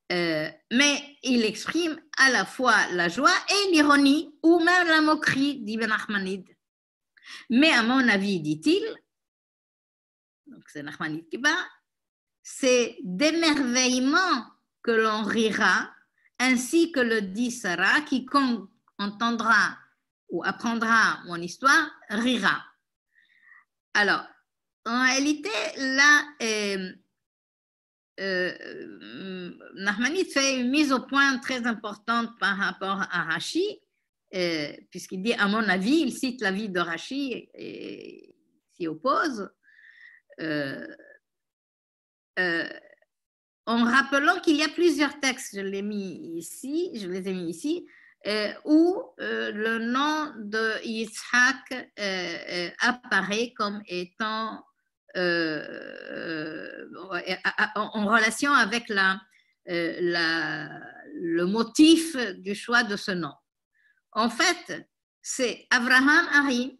mais il exprime à la fois la joie et l'ironie ou même la moquerie, dit Nachmanide. Mais à mon avis, dit-il, donc c'est Nachmanide qui parle, c'est d'émerveillement que l'on rira, ainsi que le dit Sarah, quiconque entendra ou apprendra mon histoire rira. Alors, en réalité, là, Nachmanide fait une mise au point très importante par rapport à Rashi, puisqu'il dit, à mon avis, il cite l'avis de Rashi et s'y oppose, en rappelant qu'il y a plusieurs textes, je les ai mis ici, où le nom de Yitzhak apparaît comme étant en relation avec le motif du choix de ce nom. En fait, c'est Abraham Hari,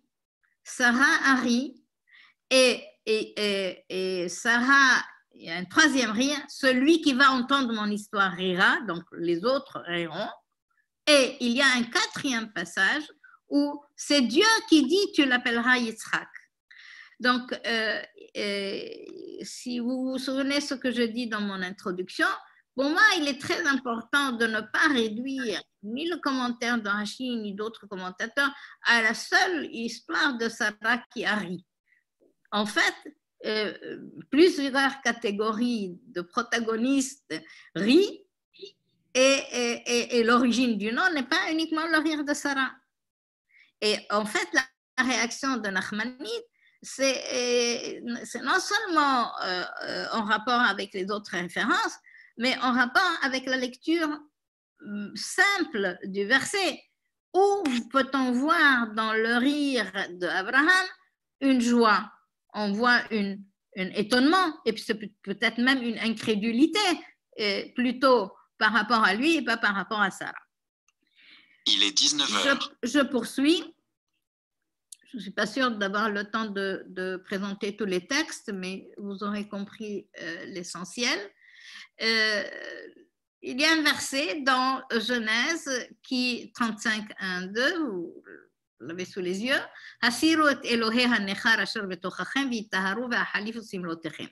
Sarah Hari, et Sarah, il y a un troisième rire, celui qui va entendre mon histoire rira, donc les autres riront. Et il y a un quatrième passage où c'est Dieu qui dit tu l'appelleras Yitzhak. Donc, si vous vous souvenez ce que je dis dans mon introduction, pour moi, il est très important de ne pas réduire ni le commentaire de Rashi ni d'autres commentateurs à la seule histoire de Sarah qui a ri. En fait, plusieurs catégories de protagonistes rient et l'origine du nom n'est pas uniquement le rire de Sarah. Et en fait, la réaction de Nachmanide, c'est non seulement en rapport avec les autres références, mais en rapport avec la lecture simple du verset. Où peut-on voir dans le rire d'Abraham une joie? On voit un étonnement et puis peut-être même une incrédulité plutôt par rapport à lui et pas par rapport à Sarah. Il est 19h. Je poursuis. Je ne suis pas sûre d'avoir le temps de présenter tous les textes, mais vous aurez compris l'essentiel. Il y a un verset dans Genèse qui 35, 1, 2, vous l'avez sous les yeux. Hasiru et Elohei hanechar asher betochachem v'itaharu ve'achalifu simlotechem.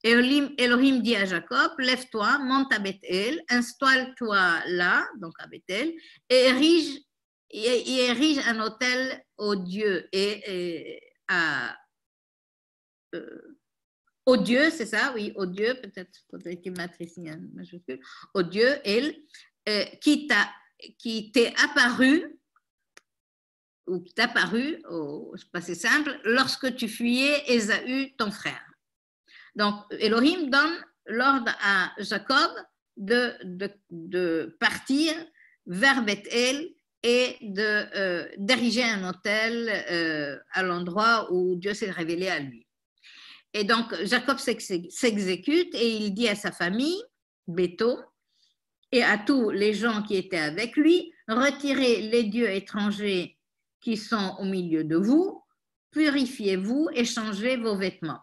Elohim dit à Jacob, lève-toi, monte à Bethel, installe-toi là, donc à Bethel, et érige un autel au Dieu au Dieu, c'est ça, oui, au Dieu, peut-être faudrait-il mettre ici un majuscule, au Dieu, qui t'est apparu, ou qui t'a apparu, c'est pas si simple, lorsque tu fuyais Ésaü, ton frère. Donc, Elohim donne l'ordre à Jacob de partir vers Bethel et d'ériger un autel à l'endroit où Dieu s'est révélé à lui. Et donc, Jacob s'exécute et il dit à sa famille, Béto, et à tous les gens qui étaient avec lui, retirez les dieux étrangers qui sont au milieu de vous, purifiez-vous et changez vos vêtements.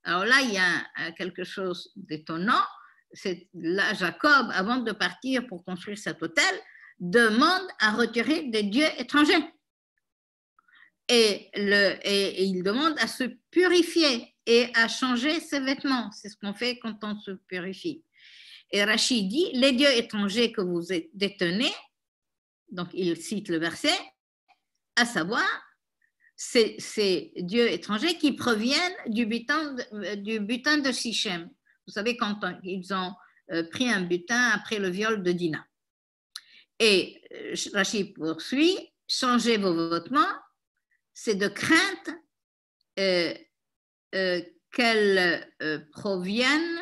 Alors là, il y a quelque chose d'étonnant. C'est là, Jacob, avant de partir pour construire cet autel, demande à retirer des dieux étrangers. et il demande à se purifier et à changer ses vêtements. C'est ce qu'on fait quand on se purifie. Et Rachid dit, les dieux étrangers que vous détenez, donc il cite le verset, à savoir, ces dieux étrangers qui proviennent du butin de Sichem. Vous savez, quand ils ont pris un butin après le viol de Dina. Et Rachid poursuit, changez vos vêtements, c'est de crainte qu'elles proviennent,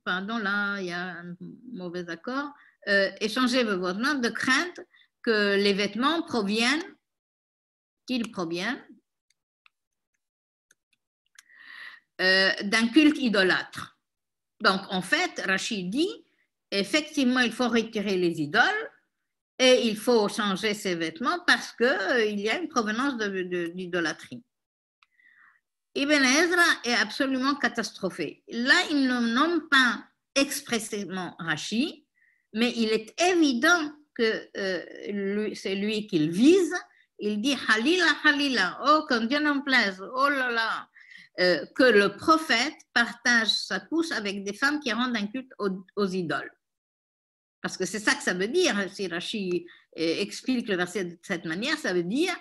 pardon, là il y a un mauvais accord, et changez vos vêtements de crainte que les vêtements qu'ils proviennent d'un culte idolâtre. Donc, en fait, Rachid dit, effectivement, il faut retirer les idoles et il faut changer ses vêtements parce qu'il y a une provenance d'idolâtrie. Ibn Ezra est absolument catastrophé. Là, il ne nomme pas expressément Rachid, mais il est évident que c'est lui qu'il vise. Il dit « Halila, halila, oh, que Dieu n'en plaise, oh là là ». Que le prophète partage sa couche avec des femmes qui rendent un culte aux idoles. Parce que c'est ça que ça veut dire. Si Rachid explique le verset de cette manière, ça veut dire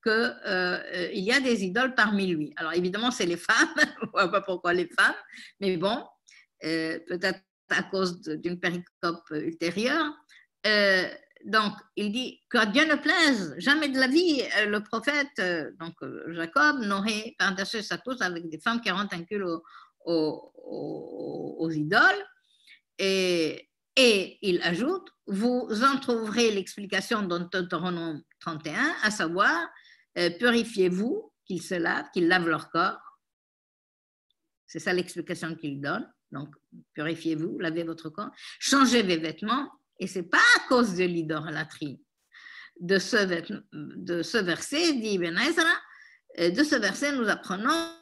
qu'il y a des idoles parmi lui. Alors évidemment, c'est les femmes, je ne vois pas pourquoi les femmes, mais bon, peut-être à cause d'une péricope ultérieure. Donc, il dit que Dieu ne plaise, jamais de la vie, le prophète, donc Jacob, n'aurait partagé sa couche avec des femmes qui rendent un culte aux idoles. Et il ajoute, vous en trouverez l'explication dans Deutéronome 31, à savoir, purifiez-vous, qu'ils se lavent, qu'ils lavent leur corps. C'est ça l'explication qu'il donne. Donc, purifiez-vous, lavez votre corps, changez vos vêtements. Et ce n'est pas à cause de l'idolâtrie. De ce verset, dit Ibn Ezra, de ce verset, nous apprenons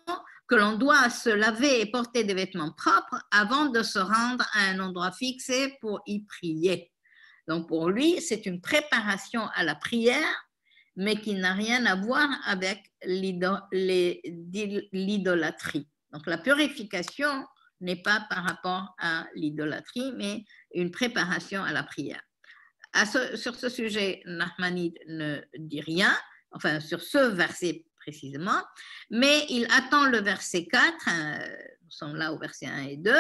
que l'on doit se laver et porter des vêtements propres avant de se rendre à un endroit fixé pour y prier. Donc pour lui, c'est une préparation à la prière, mais qui n'a rien à voir avec l'idolâtrie. Donc la purification n'est pas par rapport à l'idolâtrie, mais une préparation à la prière. Sur ce sujet, Nahmanide ne dit rien, enfin sur ce verset précisément, mais il attend le verset 4, nous sommes là au verset 1 et 2,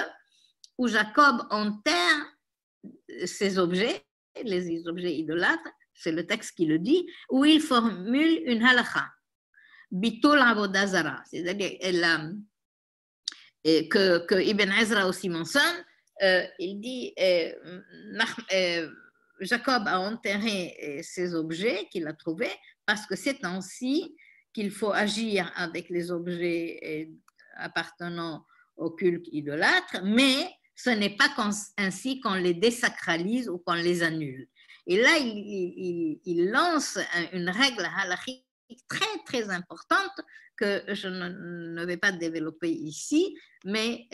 où Jacob enterre ses objets, les objets idolâtres, c'est le texte qui le dit, où il formule une halakha, bitul avodah zara, c'est-à-dire que Ibn Ezra aussi mentionne, il dit Jacob a enterré ces objets qu'il a trouvés parce que c'est ainsi qu'il faut agir avec les objets appartenant au culte idolâtre, mais ce n'est pas ainsi qu'on les désacralise ou qu'on les annule. Et là, il lance une règle halachique très, très importante que je ne vais pas développer ici, mais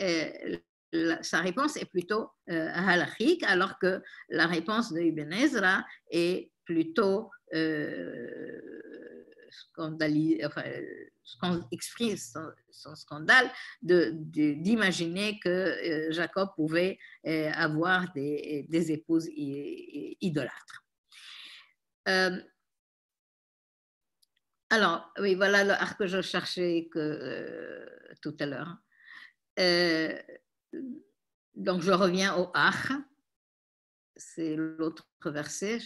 sa réponse est plutôt halachique, alors que la réponse de Ibn Ezra est plutôt exprime son scandale d'imaginer que Jacob pouvait avoir des épouses idolâtres. Alors, oui, voilà le arc que je cherchais tout à l'heure. Donc, je reviens au arc. C'est l'autre verset.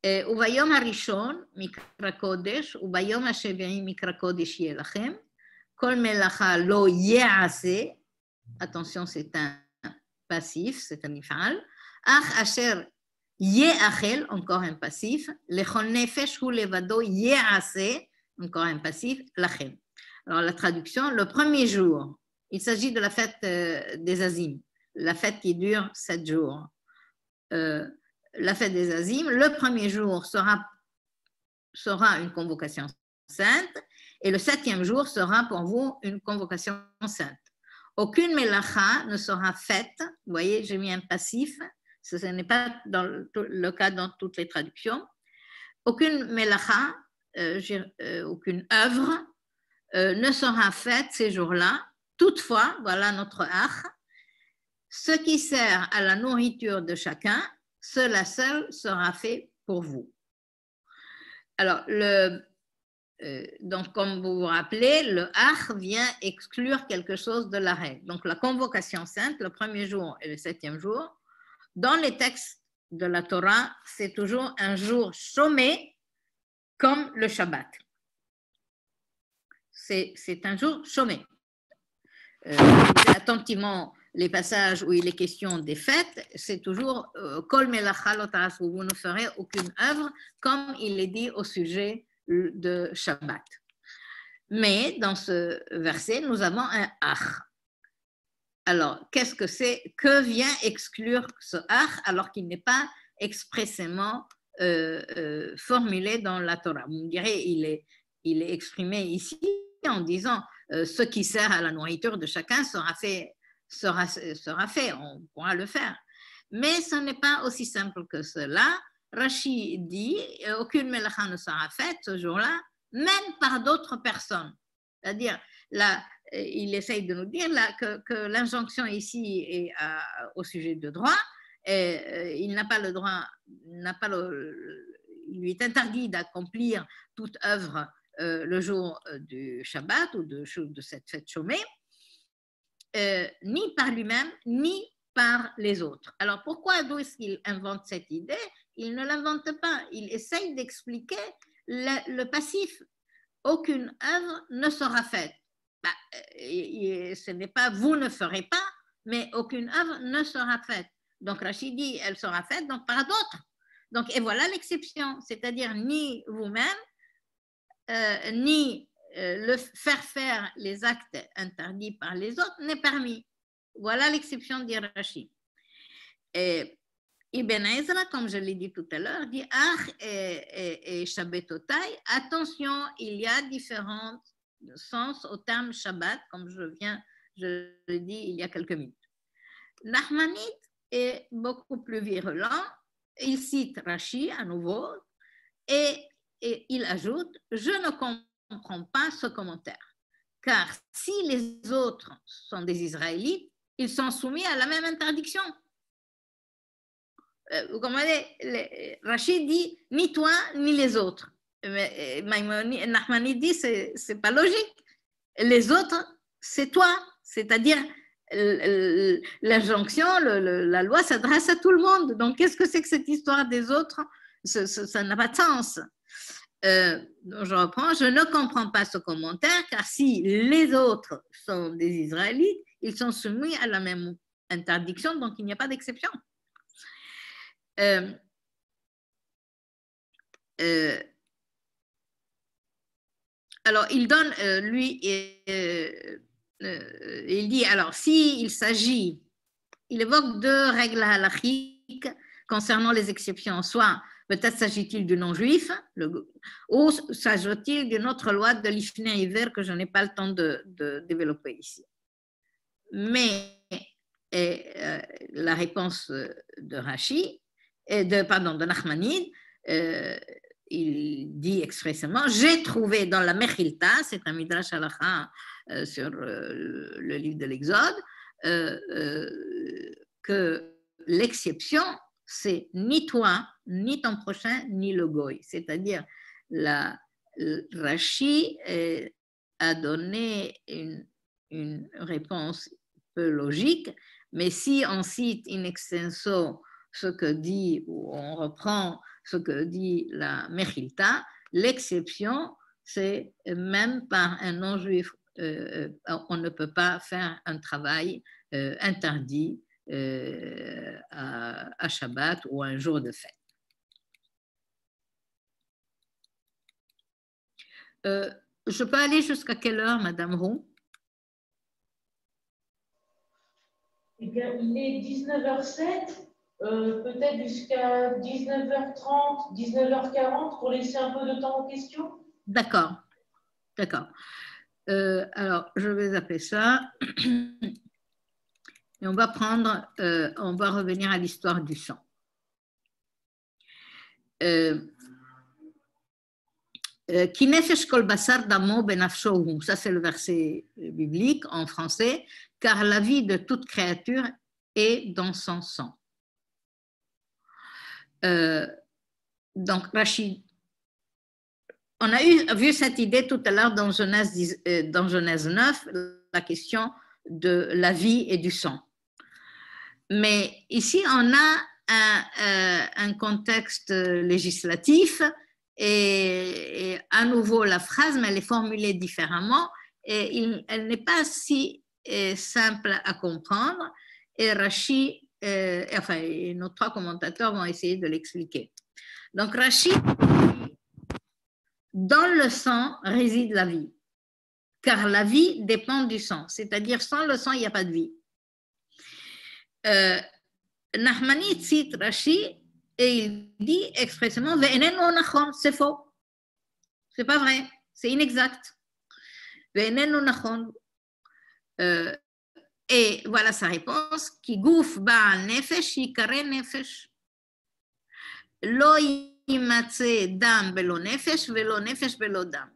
וביום הראשון מקרא קודש, וביום השביעי מקרא קודש יהיה לכם, כל מלאכה לא יעשה, attention, c'est un passif, c'est un נפעל, אך אשר יאכל, encore un passif, לכל נפש הוא לבדו יעשה, encore un passif, לכם. Alors la traduction, le premier jour, il s'agit de la fête des Azim, la fête qui dure 7 jours. La fête des Azim, le premier jour sera une convocation sainte et le 7e jour sera pour vous une convocation sainte. Aucune mélacha ne sera faite, vous voyez, j'ai mis un passif, ce n'est pas le cas dans toutes les traductions. Aucune mélacha aucune œuvre ne sera faite ces jours-là. Toutefois, voilà notre ach, ce qui sert à la nourriture de chacun, cela seul sera fait pour vous. Alors, donc, comme vous vous rappelez, le ach vient exclure quelque chose de la règle. Donc, la convocation sainte, le premier jour et le 7e jour, dans les textes de la Torah, c'est toujours un jour chômé comme le Shabbat. C'est un jour chômé. Attentivement, les passages où il est question des fêtes, c'est toujours Kol melacha lo ta'asu, où vous ne ferez aucune œuvre, comme il est dit au sujet de Shabbat. Mais dans ce verset, nous avons un ach. Alors, qu'est-ce que c'est? Que vient exclure ce ach alors qu'il n'est pas expressément formulé dans la Torah? Vous me direz, il est exprimé ici en disant ce qui sert à la nourriture de chacun sera fait, on pourra le faire. Mais ce n'est pas aussi simple que cela. Rashi dit aucune melacha ne sera faite ce jour-là, même par d'autres personnes. C'est-à-dire, là, il essaye de nous dire là, que l'injonction ici est au sujet de droit. Il n'a pas le droit, il lui est interdit d'accomplir toute œuvre le jour du Shabbat ou de cette fête chômée, ni par lui-même, ni par les autres. Alors pourquoi d'où est-ce qu'il invente cette idée? Il ne l'invente pas, il essaye d'expliquer le passif. Aucune œuvre ne sera faite. Ce n'est pas vous ne ferez pas, mais aucune œuvre ne sera faite. Donc Rachid dit elle sera faite donc par d'autres. Donc, et voilà l'exception, c'est-à-dire ni vous-même, ni le faire les actes interdits par les autres n'est permis. Voilà l'exception dit Rachid. Et Ibn Ezra, comme je l'ai dit tout à l'heure, dit Ach et Shabbatotai. Attention, il y a différents sens au terme Shabbat, comme je l'ai dit il y a quelques minutes. Nachmanide est beaucoup plus virulent. Il cite Rashi à nouveau et il ajoute je ne comprends pas ce commentaire, car si les autres sont des Israélites, ils sont soumis à la même interdiction. Vous comprenez, Rachid dit ni toi ni les autres. Mais Nachmanide dit c'est pas logique. Les autres, c'est toi. C'est-à-dire, l'injonction, la loi s'adresse à tout le monde. Donc, qu'est-ce que c'est que cette histoire des autres? Ça n'a pas de sens. Je reprends, je ne comprends pas ce commentaire, car si les autres sont des Israélites, ils sont soumis à la même interdiction, donc il n'y a pas d'exception. Alors, il donne, lui, il dit, alors, s'il s'agit, il évoque deux règles halachiques concernant les exceptions, soit peut-être s'agit-il du non-juif, ou s'agit-il d'une autre loi de l'Ifnei Iver que je n'ai pas le temps de développer ici. Mais la réponse de Rashi, de Nachmanide, il dit expressément, j'ai trouvé dans la Mechilta, c'est un Midrash Halacha sur le livre de l'Exode, que l'exception, c'est ni toi, ni ton prochain, ni le goy. C'est-à-dire, Rashi a donné une réponse peu logique, mais si on cite in extenso ce que dit, ou on reprend ce que dit la Mechilta, l'exception, c'est même par un non-juif, on ne peut pas faire un travail interdit à Shabbat ou un jour de fête. Je peux aller jusqu'à quelle heure, Madame Roux? Eh bien, il est 19h07, peut-être jusqu'à 19h30, 19h40 pour laisser un peu de temps aux questions. D'accord, d'accord. Alors, je vais appeler ça. Et on va revenir à l'histoire du sang. Ki nefesh kol basar damo benafsho hu. Ça, c'est le verset biblique en français. Car la vie de toute créature est dans son sang. Donc, Rashi, on a vu cette idée tout à l'heure dans Genèse 9, la question de la vie et du sang. Mais ici, on a un contexte législatif et à nouveau la phrase, mais elle est formulée différemment et elle n'est pas si simple à comprendre. Et Rashi, enfin, nos trois commentateurs vont essayer de l'expliquer. Donc, Rashi, dans le sang réside la vie, car la vie dépend du sang, c'est-à-dire sans le sang, il n'y a pas de vie. Nahmani cite Rashi et il dit expressément c'est faux, c'est pas vrai, c'est inexact. Et voilà sa réponse qui gouf ba'al nefesh yikare nefesh lo yimatze dam belo nefesh velo nefesh belo dam.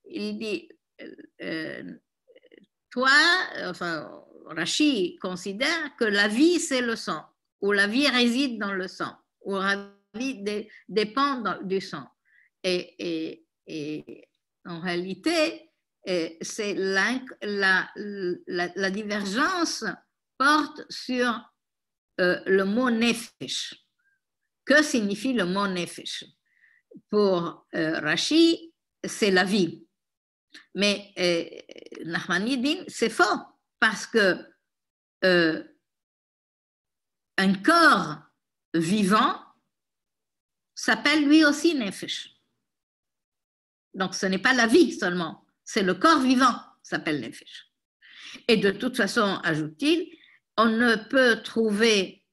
Il dit toi, enfin Rashi considère que la vie c'est le sang, ou la vie réside dans le sang, ou la vie dépend du sang. Et en réalité, c'est la divergence porte sur le mot nefesh. Que signifie le mot nefesh? Pour Rashi, c'est la vie. Mais Nahmani dit c'est faux parce que un corps vivant s'appelle lui aussi nefesh. Donc ce n'est pas la vie seulement, c'est le corps vivant qui s'appelle nefesh. Et de toute façon, ajoute-t-il, on ne peut trouver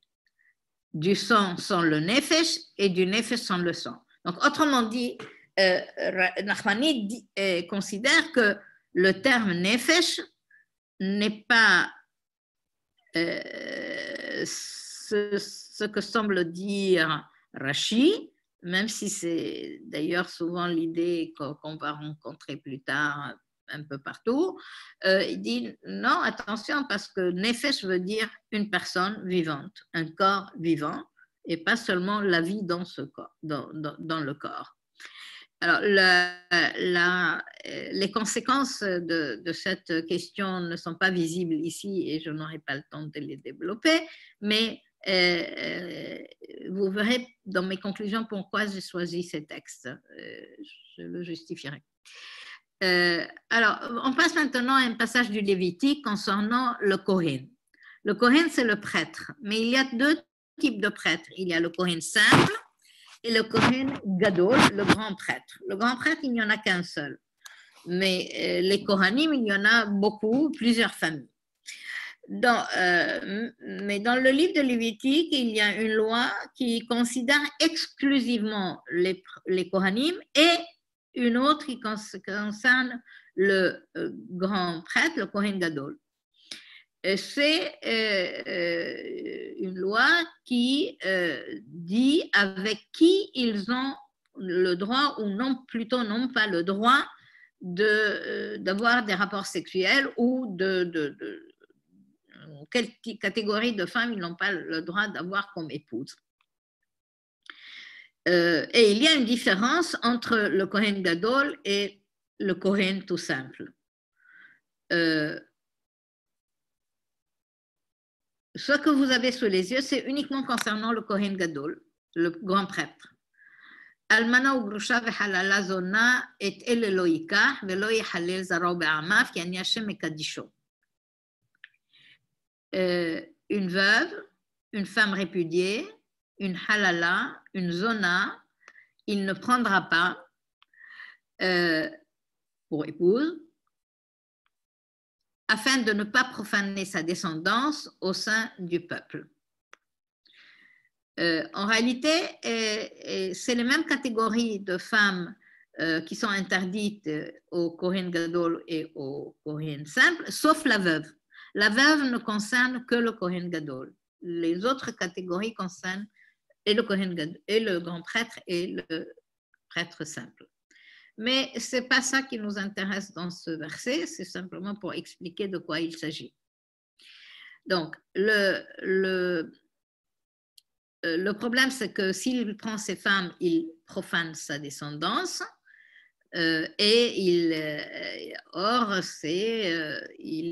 du sang sans le nefesh et du nefesh sans le sang. Donc autrement dit, Nahmani considère que le terme nefesh n'est pas ce que semble dire Rashi, même si c'est d'ailleurs souvent l'idée qu'on va rencontrer plus tard un peu partout. Il dit non, attention, parce que nefesh veut dire une personne vivante, un corps vivant, et pas seulement la vie dans ce corps, dans le corps. Alors, les conséquences de cette question ne sont pas visibles ici et je n'aurai pas le temps de les développer, mais vous verrez dans mes conclusions pourquoi j'ai choisi ces textes. Je le justifierai. Alors, on passe maintenant à un passage du Lévitique concernant le Kohen. Le Kohen, c'est le prêtre, mais il y a deux types de prêtres. Il y a le Kohen simple et le Kohen Gadol, le grand prêtre. Le grand prêtre, il n'y en a qu'un seul. Mais les Kohanim, il y en a beaucoup, plusieurs familles. Mais dans le livre de Lévitique, il y a une loi qui considère exclusivement les Kohanim et une autre qui concerne le grand prêtre, le Kohen Gadol. C'est une loi qui dit avec qui ils ont le droit ou non, plutôt non pas le droit d'avoir des rapports sexuels ou quelle catégorie de femmes ils n'ont pas le droit d'avoir comme épouse. Et il y a une différence entre le Kohen Gadol et le Kohen tout simple. Ce que vous avez sous les yeux, c'est uniquement concernant le Kohen Gadol, le grand prêtre. Almana ou grusha vehalala zona et ele lo yikah velo yehalel zaro be'amav ki ani Hashem mekadisho. Une veuve, une femme répudiée, une halala, une zona, il ne prendra pas pour épouse afin de ne pas profaner sa descendance au sein du peuple. En réalité, c'est les mêmes catégories de femmes qui sont interdites au Kohen Gadol et au Kohen simple, sauf la veuve. La veuve ne concerne que le Kohen Gadol. Les autres catégories concernent et le Kohen Gadol, et le grand prêtre et le prêtre simple. Mais ce n'est pas ça qui nous intéresse dans ce verset, c'est simplement pour expliquer de quoi il s'agit. Donc, le problème, c'est que s'il prend ces femmes, il profane sa descendance et il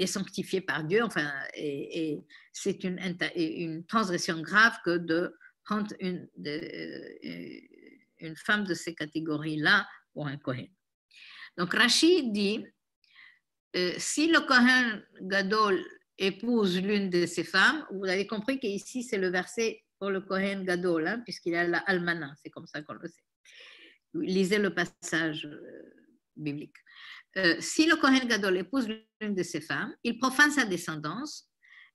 est sanctifié par Dieu, enfin, et c'est une transgression grave que de prendre une femme de ces catégories-là pour un Kohen. Donc, Rashi dit, si le Kohen Gadol épouse l'une de ces femmes, vous avez compris qu'ici, c'est le verset pour le Kohen Gadol, hein, puisqu'il a la Almana, c'est comme ça qu'on le sait. Lisez le passage biblique. Si le Kohen Gadol épouse l'une de ces femmes, il profane sa descendance,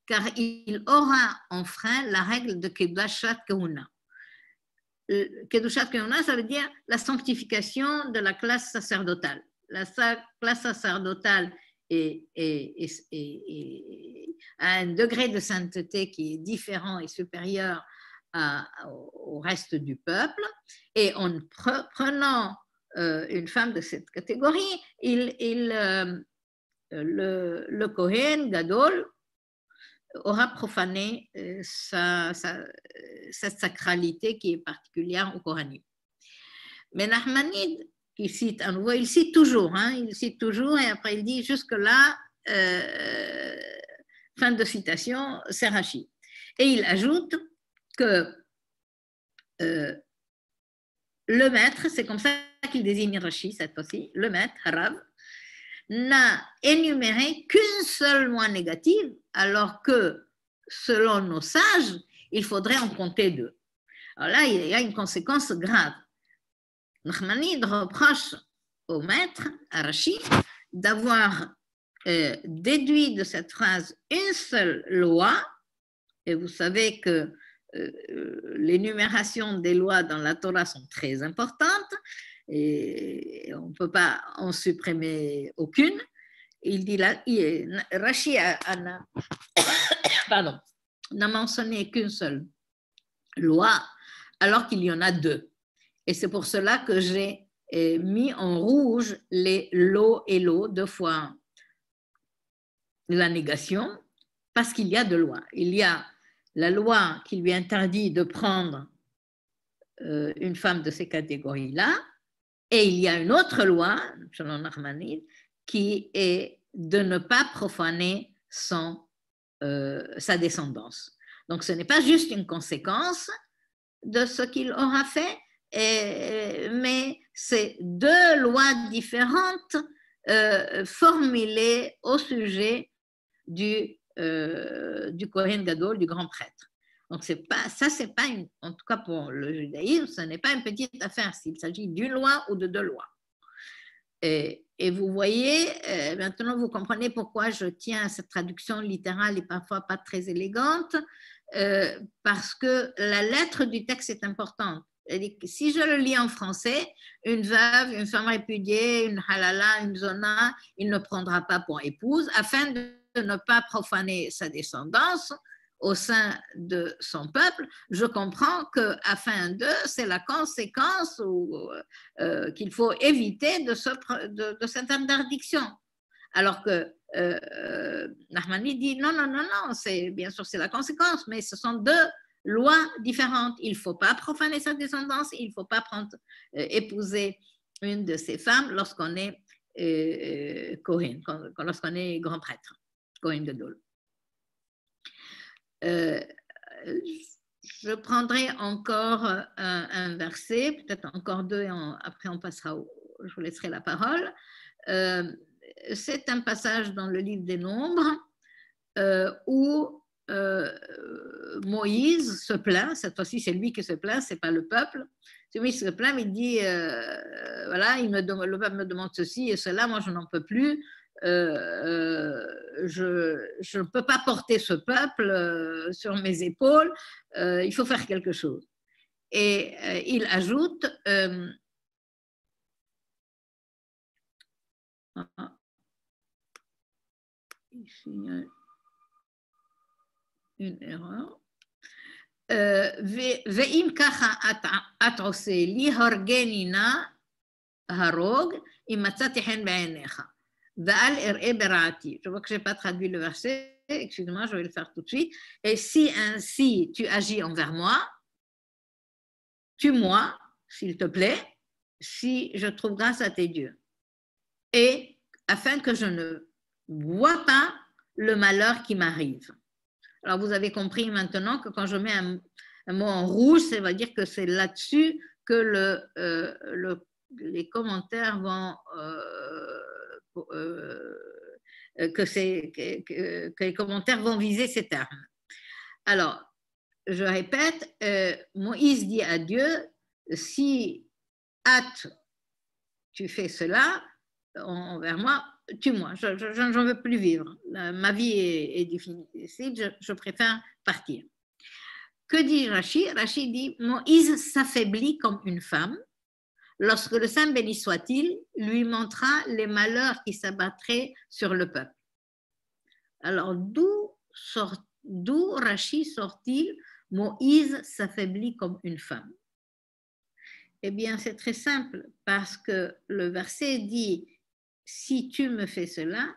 car il aura enfreint la règle de Kedushat Kehuna. Kedushat Kehuna, ça veut dire la sanctification de la classe sacerdotale. La classe sacerdotale a un degré de sainteté qui est différent et supérieur au reste du peuple, et en prenant une femme de cette catégorie, le Kohen Gadol aura profané cette sacralité qui est particulière au Kohanim. Mais Nachmanide, qui cite à nouveau, il cite toujours, et après il dit jusque-là, fin de citation, c'est Rashi. Et il ajoute que le maître, c'est comme ça qu'il désigne Rashi cette fois-ci, le maître, Harav, n'a énuméré qu'une seule loi négative, alors que selon nos sages, il faudrait en compter deux. Alors là, il y a une conséquence grave. Nachmanide reproche au maître, à Rashi, d'avoir déduit de cette phrase une seule loi, et vous savez que l'énumération des lois dans la Torah sont très importantes, et on ne peut pas en supprimer aucune. Il dit là, Rashi n'a mentionné qu'une seule loi, alors qu'il y en a deux. Et c'est pour cela que j'ai mis en rouge les lo et lo, deux fois la négation, parce qu'il y a deux lois. Il y a la loi qui lui interdit de prendre une femme de ces catégories-là, et il y a une autre loi, selon Nachmanide, qui est de ne pas profaner sa descendance. Donc ce n'est pas juste une conséquence de ce qu'il aura fait, mais c'est deux lois différentes formulées au sujet du Kohen Gadol, du grand prêtre. Donc c'est pas en tout cas pour le judaïsme, ce n'est pas une petite affaire s'il s'agit d'une loi ou de deux lois. Et vous voyez, maintenant vous comprenez pourquoi je tiens à cette traduction littérale et parfois pas très élégante, parce que la lettre du texte est importante. Si je le lis en français, une veuve, une femme répudiée, une halala, une zona, il ne prendra pas pour épouse, afin de ne pas profaner sa descendance au sein de son peuple. Je comprends qu'afin de, c'est la conséquence qu'il faut éviter de cette interdiction. Alors que Nachmanide dit non, bien sûr c'est la conséquence, mais ce sont deux lois différentes. Il ne faut pas profaner sa descendance, il ne faut pas épouser une de ces femmes lorsqu'on est Kohen, lorsqu'on est grand prêtre, Kohen Gadol. Je prendrai encore un verset, peut-être encore deux, et après on passera, je vous laisserai la parole. C'est un passage dans le livre des Nombres où Moïse se plaint, cette fois-ci c'est lui qui se plaint, c'est pas le peuple. C'est lui qui se plaint, il dit voilà, le peuple me demande ceci et cela, moi je n'en peux plus. Je ne peux pas porter ce peuple sur mes épaules, il faut faire quelque chose. Et il ajoute ici il y a une erreur. Ve'im kacha at oseli horgenina harog imatzati hen be'enecha. Ve'al er'e bera'ati. Je vois que je n'ai pas traduit le verset. Excuse-moi, je vais le faire tout de suite. Et si ainsi tu agis envers moi, tue-moi, s'il te plaît, si je trouve grâce à tes dieux. Et afin que je ne vois pas le malheur qui m'arrive. Alors, vous avez compris maintenant que quand je mets un mot en rouge, ça veut dire que c'est là-dessus que les commentaires vont... que les commentaires vont viser ces termes. Alors, je répète, Moïse dit à Dieu, si hâte tu fais cela envers moi, tue-moi, je n'en veux plus vivre. Ma vie est difficile, je préfère partir. Que dit Rashi? Rashi dit, Moïse s'affaiblit comme une femme lorsque le Saint béni soit-il lui montra les malheurs qui s'abattraient sur le peuple. Alors, d'où Rashi sort-il Moïse s'affaiblit comme une femme? Eh bien, c'est très simple, parce que le verset dit « si tu me fais cela »,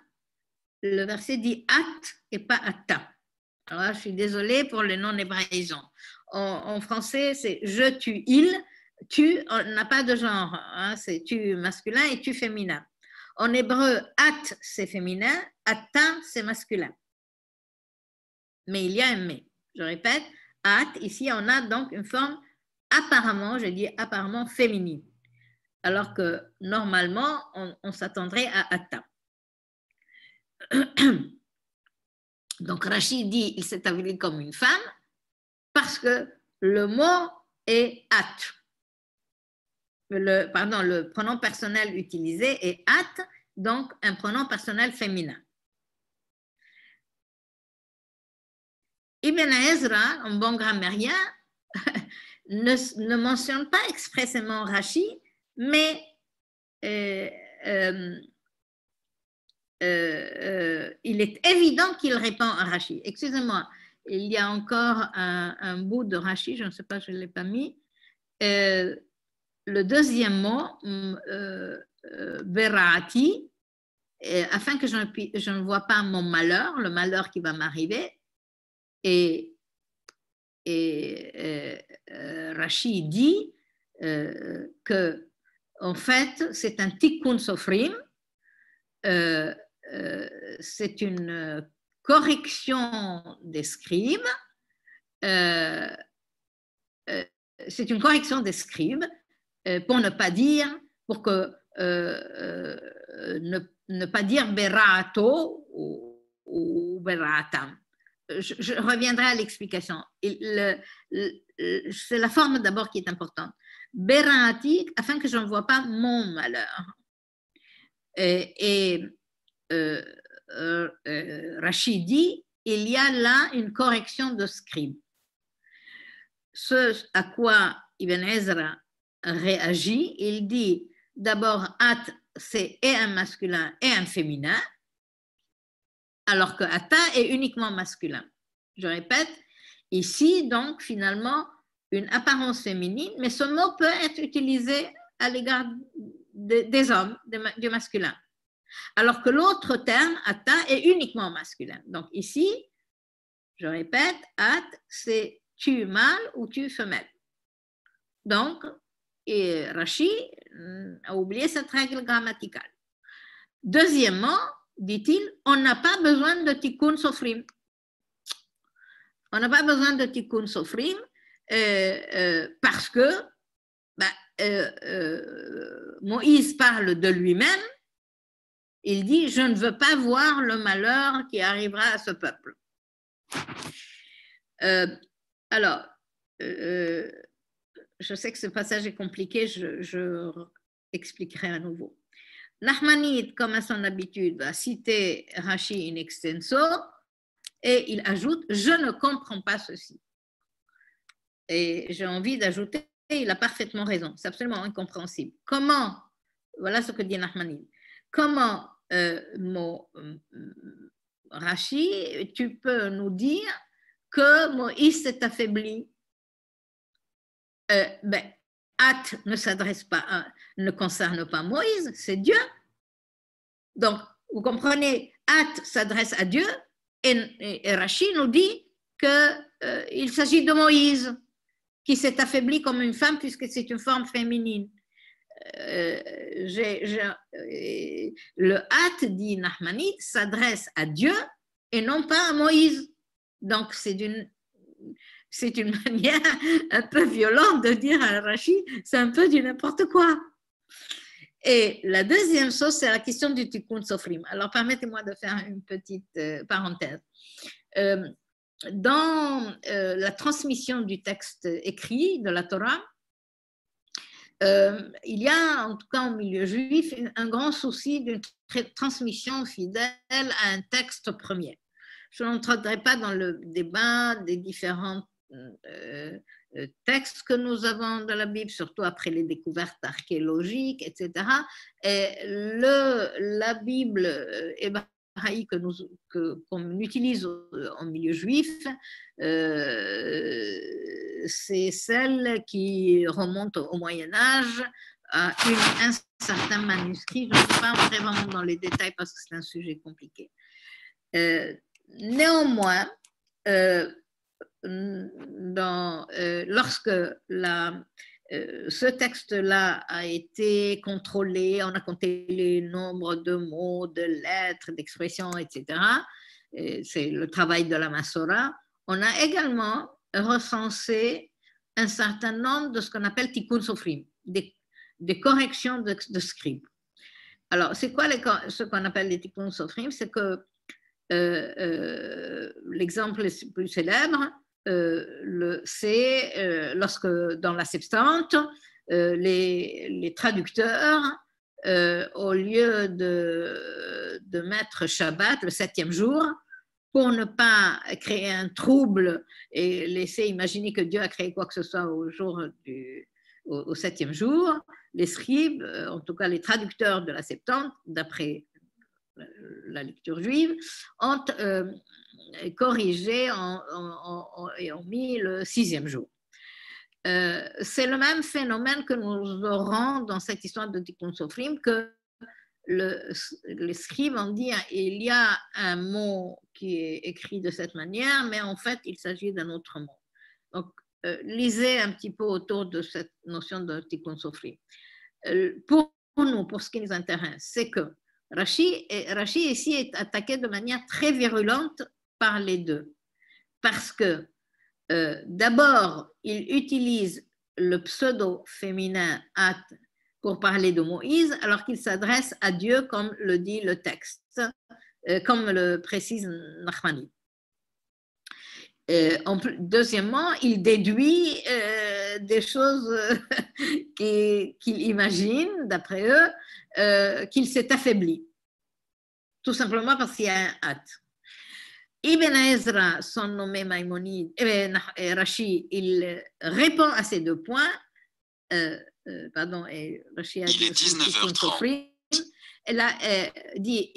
le verset dit « at » et pas « ata ». Alors là, je suis désolée pour les non-hébraïsants. En français, c'est « je, tu, il ». Tu n'a pas de genre, hein, c'est tu masculin et tu féminin. En hébreu, « at » c'est féminin, « ata » c'est masculin. Mais il y a un « mais ». Je répète, « at », ici, on a donc une forme apparemment, je dis apparemment féminine, alors que normalement, on s'attendrait à Atta. Donc Rachid dit, il s'est avoué comme une femme parce que le mot est At. Le pronom personnel utilisé est At, donc un pronom personnel féminin. Ibn Ezra, un bon grammairien, ne mentionne pas expressément Rashi, mais il est évident qu'il répond à Rashi. Excusez-moi, il y a encore un bout de Rashi, je ne sais pas, je ne l'ai pas mis. Le deuxième mot, Berati, afin que je ne vois pas mon malheur, le malheur qui va m'arriver. Et Rashi dit que en fait c'est un tikkun sofrim, c'est une correction des scribes, c'est une correction des scribes pour ne pas dire, pour que ne pas dire berato ou beratam. Je reviendrai à l'explication. C'est la forme d'abord qui est importante. Berati, afin que je ne vois pas mon malheur. Rashi dit, il y a là une correction de scribe. Ce à quoi Ibn Ezra réagit, il dit d'abord, at, c'est et un masculin et un féminin, alors que Ata est uniquement masculin. Je répète, ici, donc, finalement, une apparence féminine, mais ce mot peut être utilisé à l'égard des hommes, du masculin. Alors que l'autre terme, Ata, est uniquement masculin. Donc ici, je répète, At, c'est tu mâle ou tu femelle. Donc, Rashi a oublié cette règle grammaticale. Deuxièmement, dit-il, on n'a pas besoin de tikkun sofrim. On n'a pas besoin de tikkun sofrim parce que Moïse parle de lui-même. Il dit, je ne veux pas voir le malheur qui arrivera à ce peuple. Alors, je sais que ce passage est compliqué, je expliquerai à nouveau. Nachmanide, comme à son habitude, va citer Rashi in extenso et il ajoute « Je ne comprends pas ceci ». Et j'ai envie d'ajouter « Il a parfaitement raison, c'est absolument incompréhensible ». Comment, voilà ce que dit Nachmanide, comment Rashi, tu peux nous dire que Moïse s'est affaibli? At ne concerne pas Moïse, c'est Dieu. Donc, vous comprenez, At s'adresse à Dieu et Rashi nous dit qu'il s'agit de Moïse qui s'est affaibli comme une femme puisque c'est une forme féminine. Le At, dit Nachmanide, s'adresse à Dieu et non pas à Moïse. Donc, c'est une manière un peu violente de dire à Rashi, c'est un peu du n'importe quoi. Et la deuxième chose, c'est la question du Tikkun Sofrim. Alors, permettez-moi de faire une petite parenthèse. Dans la transmission du texte écrit de la Torah, il y a, en tout cas au milieu juif, un grand souci d'une transmission fidèle à un texte premier. Je n'entrerai pas dans le débat des différents textes que nous avons dans la Bible, surtout après les découvertes archéologiques, etc. Et la Bible hébraïque qu'on utilise en milieu juif, c'est celle qui remonte au Moyen-Âge à un certain manuscrit. Je ne vais pas entrer vraiment dans les détails parce que c'est un sujet compliqué. Néanmoins, lorsque ce texte-là a été contrôlé, on a compté les nombres de mots, de lettres, d'expressions, etc. C'est le travail de la Masorah. On a également recensé un certain nombre de ce qu'on appelle tikkun sofrim, des corrections de scribes. Alors, c'est quoi ce qu'on appelle les tikkun sofrim? C'est que l'exemple le plus célèbre, c'est lorsque dans la Septante, les traducteurs, au lieu de mettre Shabbat, le 7e jour, pour ne pas créer un trouble et laisser imaginer que Dieu a créé quoi que ce soit au 7e jour, les scribes, en tout cas les traducteurs de la Septante, d'après la lecture juive, ont corrigé et ont mis le 6e jour. C'est le même phénomène que nous aurons dans cette histoire de Tikkun Sofrim, que les scribes ont dit il y a un mot qui est écrit de cette manière, mais en fait il s'agit d'un autre mot. Donc lisez un petit peu autour de cette notion de Tikkun Sofrim. Pour nous, pour ce qui nous intéresse, c'est que Rashi ici est attaqué de manière très virulente par les deux, parce que d'abord, il utilise le pseudo féminin At pour parler de Moïse, alors qu'il s'adresse à Dieu, comme le dit le texte, comme le précise Nachmani. Deuxièmement, il déduit des choses qu'il imagine, d'après eux, qu'il s'est affaibli, tout simplement parce qu'il y a un hâte. Ibn Ezra, son nommé Maïmonide, Rashi, il répond à ces deux points. Pardon, et Rashi a dit il est 19h30. Elle a dit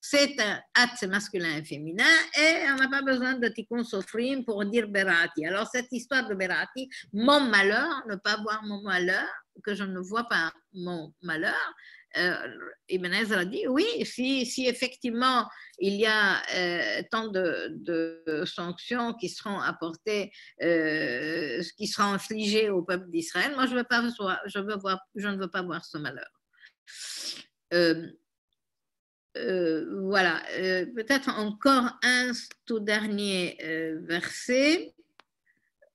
c'est un hâte masculin et féminin et on n'a pas besoin de tikkun sofrim pour dire Berati. Alors cette histoire de Berati, mon malheur, ne pas voir mon malheur, que je ne vois pas mon malheur, Ibn Ezra dit oui, si effectivement il y a tant de sanctions qui seront apportées, qui seront infligées au peuple d'Israël, moi je ne veux pas voir ce malheur. Voilà, peut-être encore un tout dernier verset,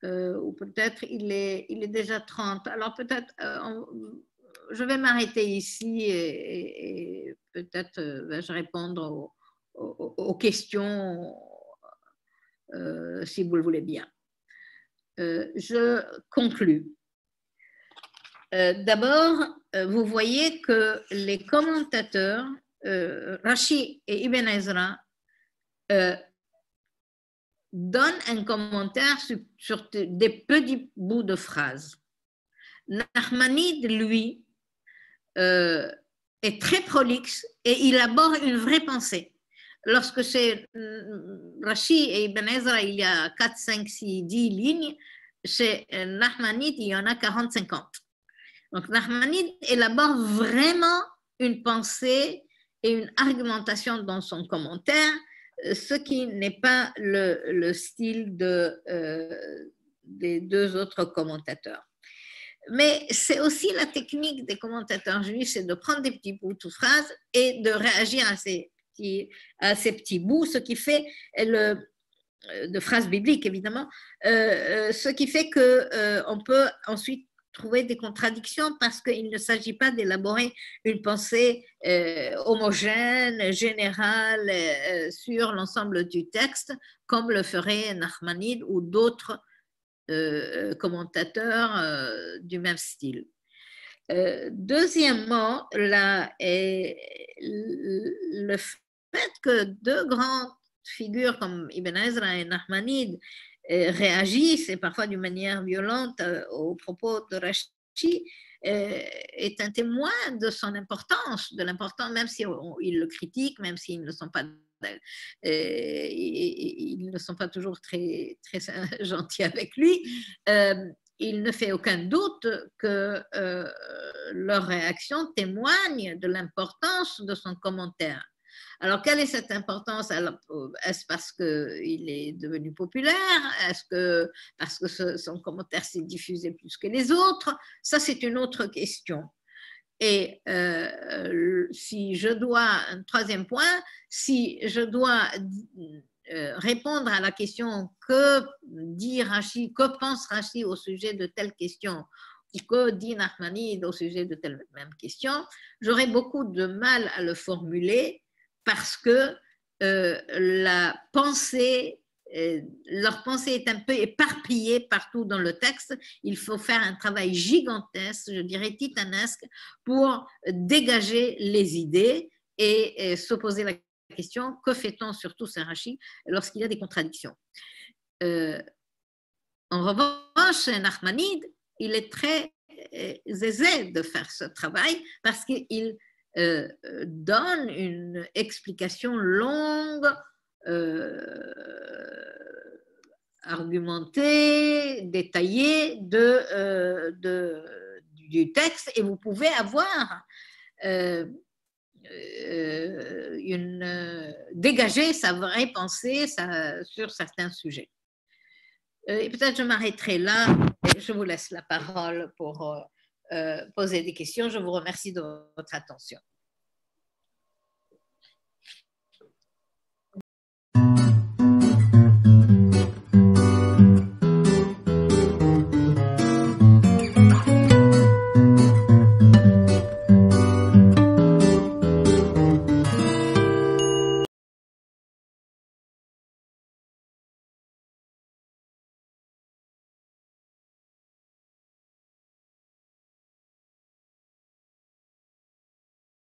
ou peut-être il est déjà 30. Alors peut-être je vais m'arrêter ici et peut-être vais-je répondre aux questions si vous le voulez bien. Je conclus. D'abord, vous voyez que les commentateurs, Rashi et Ibn Ezra, donnent un commentaire sur des petits bouts de phrases. Nachmanide, lui, est très prolixe et il aborde une vraie pensée. Lorsque c'est Rashi et Ibn Ezra, il y a 4, 5, 6, 10 lignes, chez Nachmanide, il y en a 40-50. Donc, Nachmanide élabore vraiment une pensée et une argumentation dans son commentaire, ce qui n'est pas le style des deux autres commentateurs. Mais c'est aussi la technique des commentateurs juifs, c'est de prendre des petits bouts de phrases et de réagir à ces petits bouts, ce qui fait de phrases bibliques évidemment, ce qui fait qu'on peut ensuite trouver des contradictions parce qu'il ne s'agit pas d'élaborer une pensée homogène, générale sur l'ensemble du texte, comme le ferait Nachmanide ou d'autres commentateurs du même style. Deuxièmement, le fait que deux grandes figures comme Ibn Ezra et Nachmanide réagissent, et parfois d'une manière violente, aux propos de Rashi, est un témoin de son importance, de l'importance, même s'ils le critiquent, même s'ils ne sont pas ils ne sont pas toujours très, très gentils avec lui, il ne fait aucun doute que leur réaction témoigne de l'importance de son commentaire. Alors, quelle est cette importance? Est-ce parce qu'il est devenu populaire? Est-ce que parce que son commentaire s'est diffusé plus que les autres? Ça, c'est une autre question. Et si je dois, un troisième point, si je dois répondre à la question que dit Rashi, que pense Rashi au sujet de telle question, ou que dit Nachmanide au sujet de telle même question, j'aurais beaucoup de mal à le formuler parce que leur pensée est un peu éparpillée partout dans le texte. Il faut faire un travail gigantesque, je dirais titanesque, pour dégager les idées et se poser la question, que fait-on surtout, c'est Rashi, lorsqu'il y a des contradictions. En revanche, Nachmanide, il est très aisé de faire ce travail parce qu'il donne une explication longue, argumentée, détaillée du texte, et vous pouvez avoir dégager sa vraie pensée sur certains sujets. Et peut-être je m'arrêterai là et je vous laisse la parole pour poser des questions. Je vous remercie de votre attention.